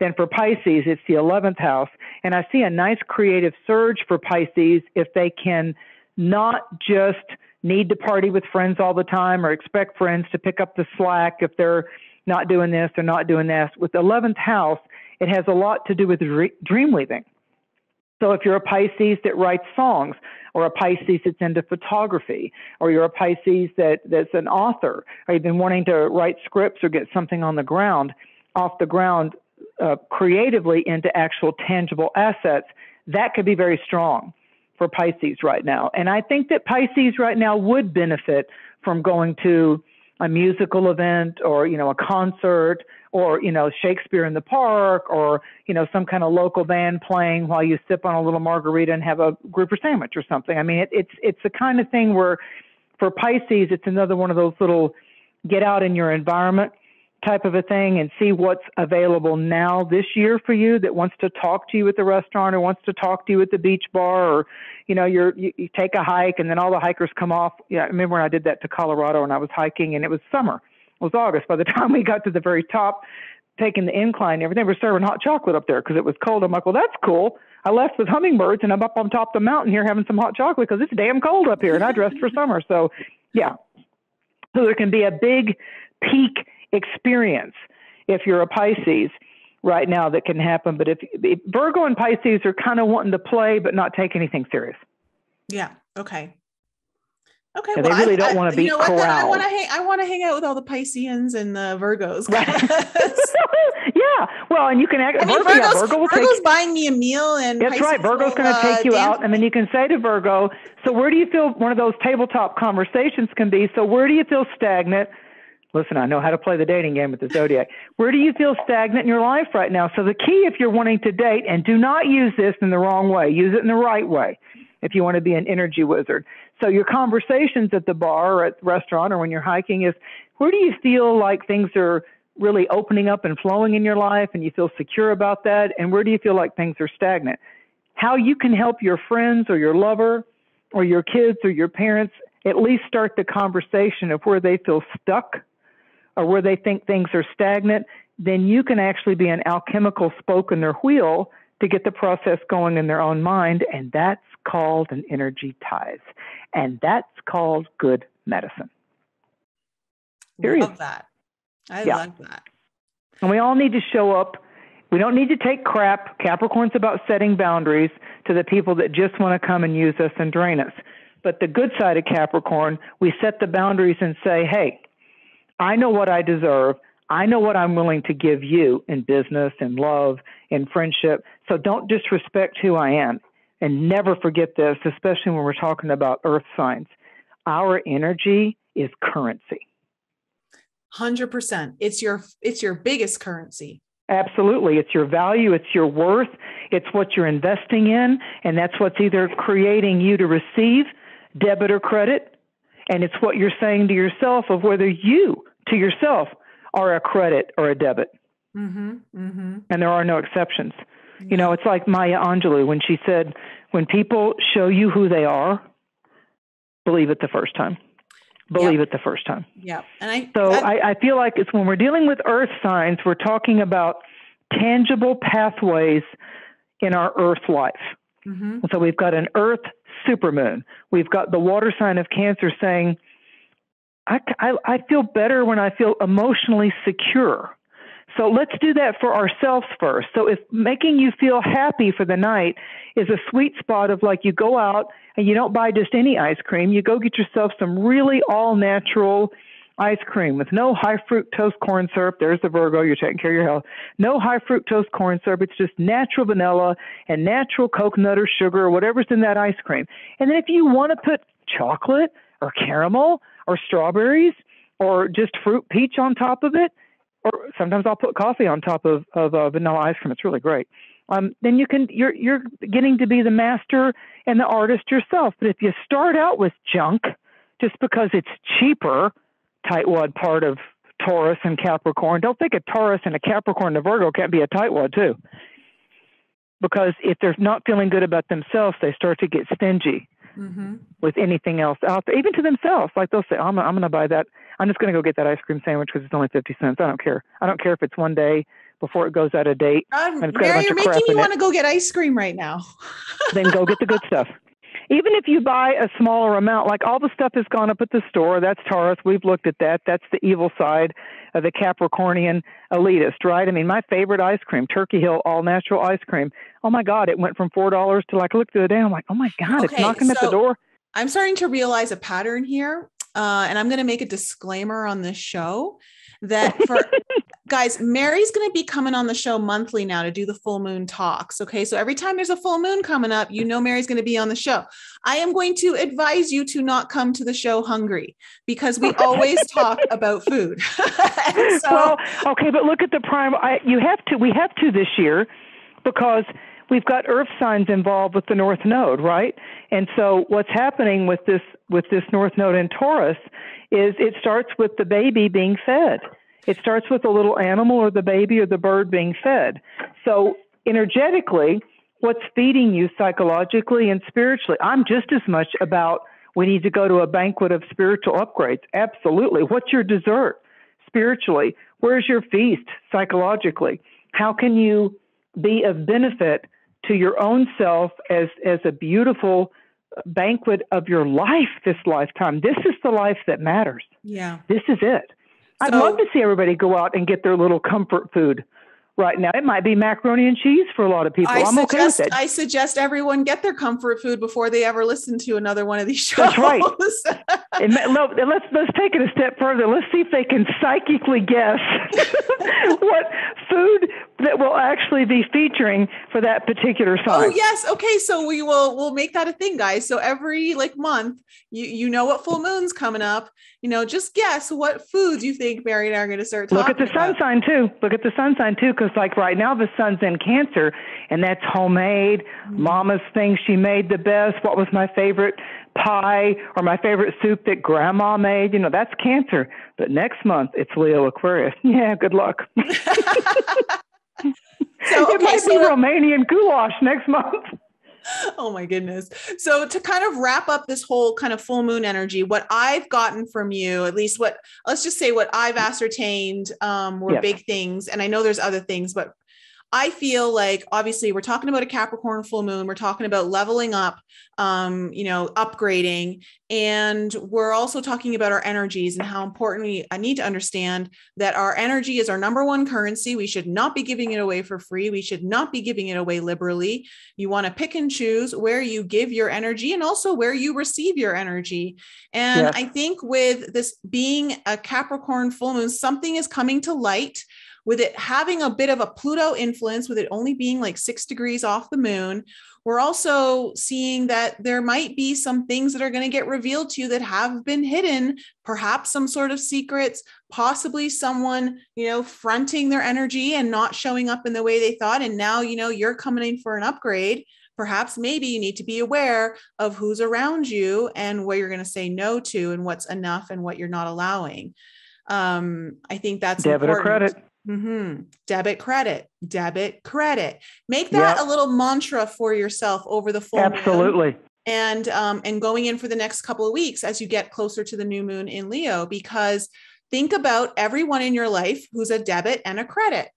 then for Pisces, it's the 11th house. And I see a nice creative surge for Pisces if they can not just need to party with friends all the time or expect friends to pick up the slack if they're not doing this or not doing this. With the 11th house, it has a lot to do with dream weaving. So if you're a Pisces that writes songs, or a Pisces that's into photography, or you're a Pisces that's an author, or you've been wanting to write scripts or get something on the ground, off the ground, creatively into actual tangible assets, that could be very strong for Pisces right now. And I think that Pisces right now would benefit from going to a musical event or, a concert or, Shakespeare in the park or, some kind of local band playing while you sip on a little margarita and have a grouper sandwich or something. I mean, it's the kind of thing where for Pisces, it's another one of those little get out in your environment type of a thing and see what's available now this year for you that wants to talk to you at the restaurant or wants to talk to you at the beach bar or, you take a hike and then all the hikers come off. Yeah, I remember when I did that to Colorado and I was hiking and it was summer. It was August. By the time we got to the very top, taking the incline and everything, they were serving hot chocolate up there because it was cold. I'm like, well, that's cool. I left with hummingbirds and I'm up on top of the mountain here having some hot chocolate because it's damn cold up here and I dressed for summer. So, yeah. So there can be a big peak experience if you're a Pisces right now that can happen. But if Virgo and Pisces are kind of wanting to play but not take anything serious. Yeah. Okay. Yeah, well, they really don't want to be corralled. I want to hang out with all the Pisceans and the Virgos. Right. Yeah. Well, and you can act. Virgo's buying me a meal, and that's Pisces right. Virgo's going to take you out, and then you can say to Virgo, "So where do you feel?" One of those tabletop conversations can be, "So where do you feel stagnant?" Listen, I know how to play the dating game with the zodiac. Where do you feel stagnant in your life right now? So the key, if you're wanting to date, and do not use this in the wrong way, use it in the right way. If you want to be an energy wizard. So your conversations at the bar or at the restaurant or when you're hiking is, where do you feel like things are really opening up and flowing in your life and you feel secure about that? And where do you feel like things are stagnant? How you can help your friends or your lover or your kids or your parents at least start the conversation of where they feel stuck or where they think things are stagnant, then you can actually be an alchemical spoke in their wheel to get the process going in their own mind, and that's called an energy ties, and that's called good medicine. Period. Love that. I love that. And we all need to show up. We don't need to take crap. Capricorn's about setting boundaries to the people that just want to come and use us and drain us. But the good side of Capricorn, we set the boundaries and say, hey, I know what I deserve. I know what I'm willing to give you in business, in love, in friendship. So don't disrespect who I am. And never forget this, especially when we're talking about earth signs. Our energy is currency. 100%. It's your biggest currency. Absolutely. It's your value. It's your worth. It's what you're investing in. And that's what's either creating you to receive debit or credit. And it's what you're saying to yourself of whether you, to yourself, are a credit or a debit. Mm-hmm, mm-hmm. And there are no exceptions. Mm-hmm. It's like Maya Angelou when she said, when people show you who they are, believe it the first time. Believe it the first time. Yeah. And I feel like it's when we're dealing with earth signs, we're talking about tangible pathways in our earth life. Mm-hmm. So we've got an earth supermoon. We've got the water sign of Cancer saying, I feel better when I feel emotionally secure. So let's do that for ourselves first. So if making you feel happy for the night is a sweet spot of like you go out and you don't buy just any ice cream, you go get yourself some really all natural ice cream with no high fructose corn syrup. There's the Virgo, you're taking care of your health. No high fructose corn syrup. It's just natural vanilla and natural coconut or sugar or whatever's in that ice cream. And then if you want to put chocolate or caramel or strawberries or just fruit peach on top of it, or sometimes I'll put coffee on top of vanilla ice cream. It's really great. Then you're getting to be the master and the artist yourself. But if you start out with junk just because it's cheaper, tightwad part of Taurus and Capricorn, don't think a Taurus and a Capricorn and a Virgo can't be a tightwad too. Because if they're not feeling good about themselves, they start to get stingy. Mm-hmm. With anything else out there, even to themselves. Like they'll say, I'm going to buy that. I'm just going to go get that ice cream sandwich because it's only 50 cents. I don't care. I don't care if it's one day before it goes out of date. Mary, you're making me want to go get ice cream right now. Then go get the good stuff. even if you buy a smaller amount, like all the stuff has gone up at the store, that's Taurus. We've looked at that. That's the evil side of the Capricornian elitist, right? I mean, my favorite ice cream, Turkey Hill all natural ice cream. Oh my God, it went from $4 to like, look the other day, I'm like, oh my God, it's knocking at the door. I'm starting to realize a pattern here. And I'm going to make a disclaimer on this show that for guys, Mary's going to be coming on the show monthly now to do the full moon talks. Okay. So every time there's a full moon coming up, Mary's going to be on the show. I am going to advise you to not come to the show hungry because we always talk about food. Well, okay. But look at the prime. We have to this year because we've got earth signs involved with the North Node, right? And so what's happening with this North Node in Taurus is it starts with the baby being fed. It starts with the little animal or the baby or the bird being fed. So energetically, what's feeding you psychologically and spiritually? I'm just as much about we need to go to a banquet of spiritual upgrades. Absolutely. What's your dessert spiritually? Where's your feast psychologically? How can you be of benefit to your own self as a beautiful banquet of your life this lifetime? This is the life that matters. Yeah. This is it. I'd love to see everybody go out and get their little comfort food right now. It might be macaroni and cheese for a lot of people. I'm okay with it. I suggest everyone get their comfort food before they ever listen to another one of these shows. That's right. And let's take it a step further. Let's see if they can psychically guess what food that will actually be featuring for that particular sign. Oh yes. Okay. So we'll make that a thing, guys. So every month, you know what full moon's coming up, just guess what foods you think Mary and I are going to start talking about. Look at the sun sign too. Because like right now the sun's in Cancer and that's homemade. Mama's thing she made the best. What was my favorite pie or my favorite soup that grandma made? That's Cancer. But next month it's Leo Aquarius. Yeah, good luck. It might be Romanian goulash next month. Oh my goodness. So to kind of wrap up this whole kind of full moon energy, what I've gotten from you, at least let's just say what I've ascertained were big things. And I know there's other things, but I feel like obviously we're talking about a Capricorn full moon. We're talking about leveling up, upgrading. And we're also talking about our energies and how important I need to understand that our energy is our number one currency. We should not be giving it away for free. We should not be giving it away liberally. You want to pick and choose where you give your energy and also where you receive your energy. And I think with this being a Capricorn full moon, something is coming to light. With it having a bit of a Pluto influence, with it only being 6 degrees off the moon, we're also seeing that there might be some things that are going to get revealed to you that have been hidden, perhaps some sort of secrets, possibly someone, fronting their energy and not showing up in the way they thought. And now, you're coming in for an upgrade. Perhaps maybe you need to be aware of who's around you and what you're going to say no to and what's enough and what you're not allowing. I think that's debit important. or credit. Mm-hmm. Debit, credit. Make that a little mantra for yourself over the full Absolutely. moon. And going in for the next couple of weeks as you get closer to the new moon in Leo, because think about everyone in your life who's a debit and a credit.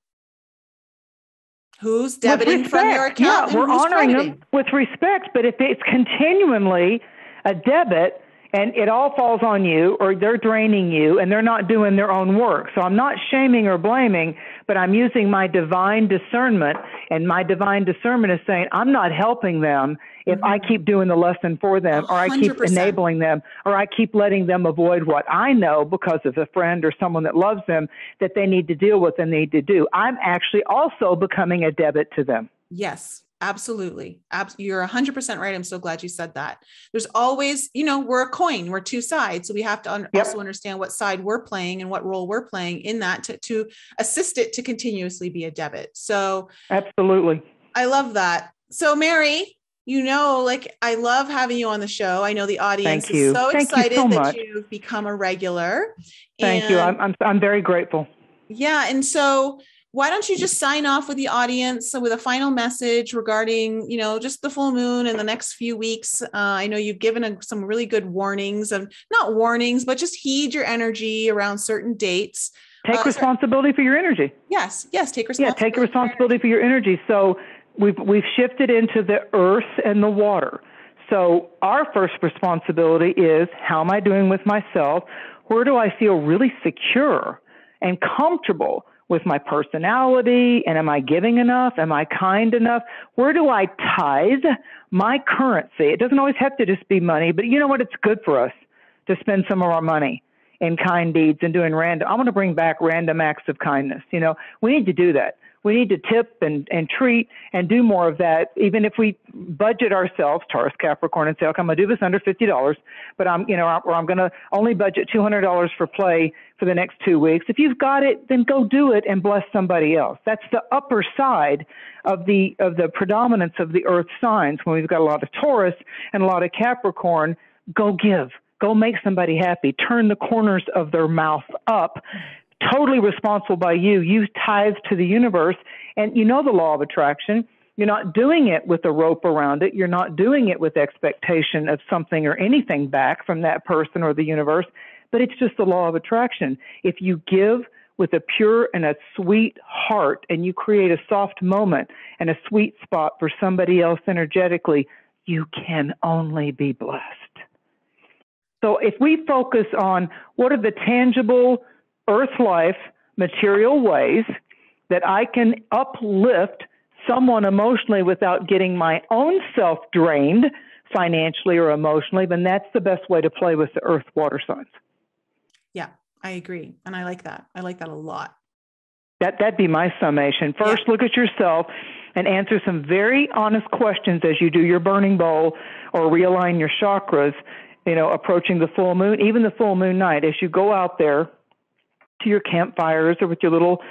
Who's debiting from your account? Yeah, we're honoring them with respect, but if it's continually a debit, and it all falls on you, or they're draining you, and they're not doing their own work. So I'm not shaming or blaming, but I'm using my divine discernment, and my divine discernment is saying, I'm not helping them if I keep doing the lesson for them, or I keep 100%. enabling them, or I keep letting them avoid what I know because of a friend or someone that loves them that they need to deal with and need to do. I'm actually also becoming a debit to them. Yes. Absolutely. You're 100% right. I'm so glad you said that. There's always, we're a coin, we're two sides. So we have to also understand what side we're playing and what role we're playing in that to assist it to continuously be a debit. So absolutely. I love that. So Mary, I love having you on the show. I know the audience is so excited that you've become a regular. Thank you. I'm very grateful. Yeah. And so why don't you just sign off with the audience with a final message regarding, just the full moon in the next few weeks? I know you've given some really good warnings not warnings, but just heed your energy around certain dates. Take responsibility for your energy. Yes. Take responsibility. Yeah, take responsibility for your energy. So we've shifted into the earth and the water. So our first responsibility is, how am I doing with myself? Where do I feel really secure and comfortable with my personality? And am I giving enough? Am I kind enough? Where do I tithe my currency? It doesn't always have to just be money, but you know what? It's good for us to spend some of our money in kind deeds and doing random. I want to bring back random acts of kindness. You know, we need to do that. We need to tip and treat and do more of that. Even if we budget ourselves, Taurus, Capricorn, and say, okay, I'm going to do this under $50, but I'm going to only budget $200 for play for the next 2 weeks. If you've got it, then go do it and bless somebody else. That's the upper side of the predominance of the earth signs. When we've got a lot of Taurus and a lot of Capricorn, go give. Go make somebody happy. Turn the corners of their mouth up. Totally responsible by you. You tithe to the universe. And you know the law of attraction. You're not doing it with a rope around it. You're not doing it with expectation of something or anything back from that person or the universe. But it's just the law of attraction. If you give with a pure and a sweet heart, and you create a soft moment and a sweet spot for somebody else energetically, you can only be blessed. So if we focus on what are the tangible earth life material ways that I can uplift someone emotionally without getting my own self drained financially or emotionally, then that's the best way to play with the earth water signs. Yeah, I agree. And I like that. I like that a lot. That'd be my summation. First, look at yourself and answer some very honest questions as you do your burning bowl or realign your chakras, approaching the full moon, even the full moon night. As you go out there to your campfires or with your little,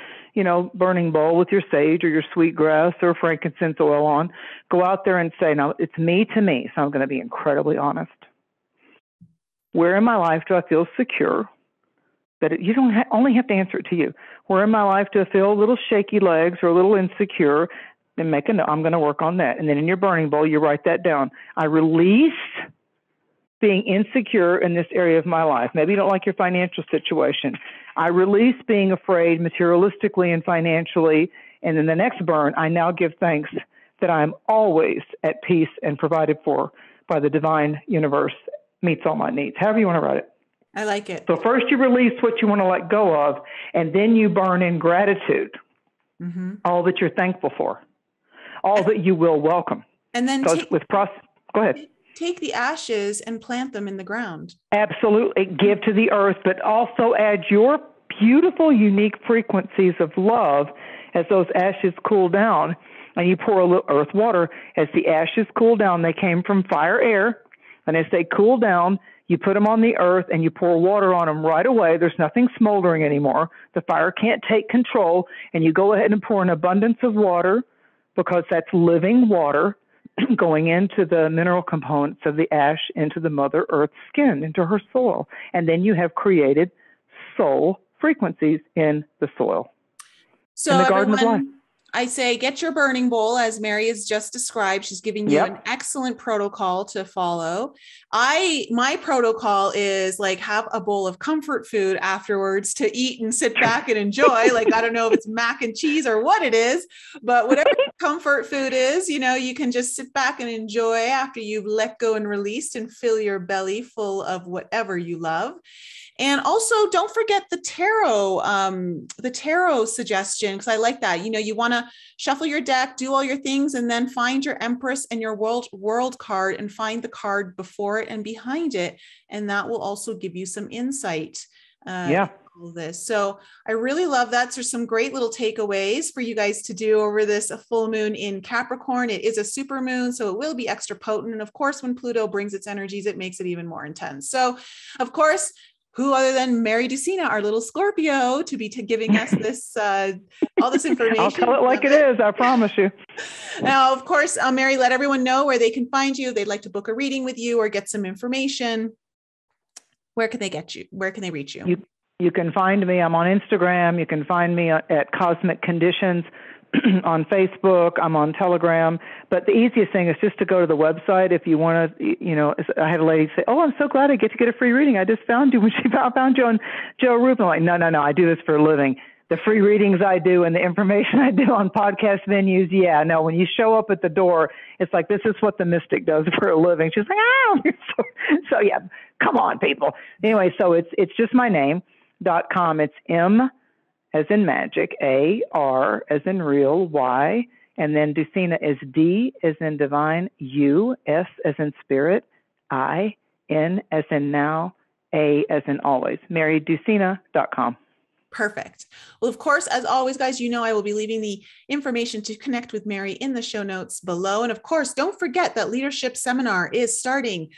burning bowl with your sage or your sweetgrass or frankincense oil on, go out there and say, now it's me to me. So I'm going to be incredibly honest. Where in my life do I feel secure? That you don't only have to answer it to you. Where in my life do I feel a little shaky legs or a little insecure? Then make a note. I'm going to work on that. And then in your burning bowl, you write that down. I release being insecure in this area of my life. Maybe you don't like your financial situation. I release being afraid materialistically and financially. And in the next burn, I now give thanks that I am always at peace and provided for by the divine universe, meets all my needs. However you want to write it. I like it. So first you release what you want to let go of, and then you burn in gratitude, all that you're thankful for, all that you will welcome. And then go ahead. Take the ashes and plant them in the ground. Absolutely. Give to the earth, but also add your beautiful, unique frequencies of love as those ashes cool down. And you pour a little earth water. As the ashes cool down, they came from fire, air. And as they cool down, you put them on the earth and you pour water on them right away. There's nothing smoldering anymore. The fire can't take control. And you go ahead and pour an abundance of water, because that's living water going into the mineral components of the ash, into the Mother Earth's skin, into her soil. And then you have created soul frequencies in the soil. So in the Garden of Life. I say, get your burning bowl, as Mary has just described. She's giving you an excellent protocol to follow. My protocol is like, have a bowl of comfort food afterwards to eat and sit back and enjoy. Like, I don't know if it's mac and cheese or what it is, but whatever comfort food is, you can just sit back and enjoy after you've let go and released, and fill your belly full of whatever you love. And also, don't forget the tarot suggestion, because I like that. You want to shuffle your deck, do all your things, and then find your Empress and your world card, and find the card before it and behind it. And that will also give you some insight. All this. So I really love that. There's some great little takeaways for you guys to do over this full moon in Capricorn. It is a super moon, so it will be extra potent. And of course, when Pluto brings its energies, it makes it even more intense. So of course, who other than Mary Dusina, our little Scorpio, to be giving us this, all this information. I'll tell it like it is, I promise you. Now, of course, Mary, let everyone know where they can find you. They'd like to book a reading with you or get some information. Where can they get you? Where can they reach you? You can find me. I'm on Instagram. You can find me at Cosmic Conditions on Facebook. I'm on Telegram. But the easiest thing is just to go to the website if you want to, I had a lady say, oh, I'm so glad I get to get a free reading. I just found you when she found you on Joe Rubin. I'm like, no, I do this for a living. the free readings I do and the information I do on podcast venues. Yeah, no, when you show up at the door, it's like, this is what the mystic does for a living. She's like, oh, so yeah, come on, people. Anyway, so it's just my name.com. It's M as in magic, A, R as in real, Y, and then Dusina is D as in divine, U, S as in spirit, I, N as in now, A as in always. MaryDusina.com. Perfect. Well, of course, as always, guys, I will be leaving the information to connect with Mary in the show notes below. And of course, don't forget that leadership seminar is starting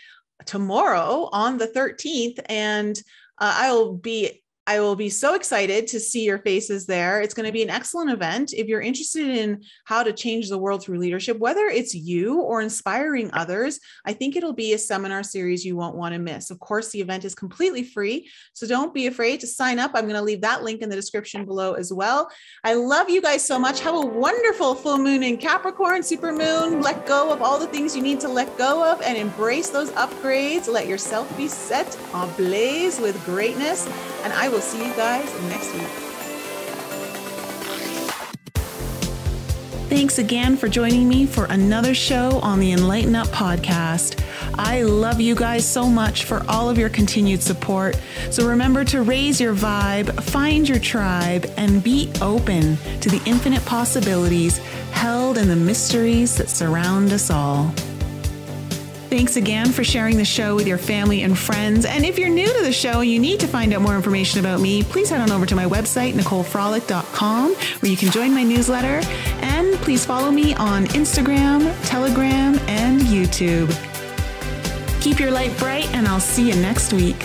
tomorrow on the 13th. And I will be so excited to see your faces there. It's going to be an excellent event. If you're interested in how to change the world through leadership, whether it's you or inspiring others, I think it'll be a seminar series you won't want to miss. Of course, the event is completely free, so don't be afraid to sign up. I'm going to leave that link in the description below as well. I love you guys so much. Have a wonderful full moon in Capricorn, supermoon. Let go of all the things you need to let go of and embrace those upgrades. Let yourself be set ablaze with greatness. And I will see you guys next week. Thanks again for joining me for another show on the Enlighten Up podcast. I love you guys so much for all of your continued support. So remember to raise your vibe, find your tribe, and be open to the infinite possibilities held in the mysteries that surround us all. Thanks again for sharing the show with your family and friends. And if you're new to the show and you need to find out more information about me, please head on over to my website, NicoleFrolick.com, where you can join my newsletter. And please follow me on Instagram, Telegram, and YouTube. Keep your light bright, and I'll see you next week.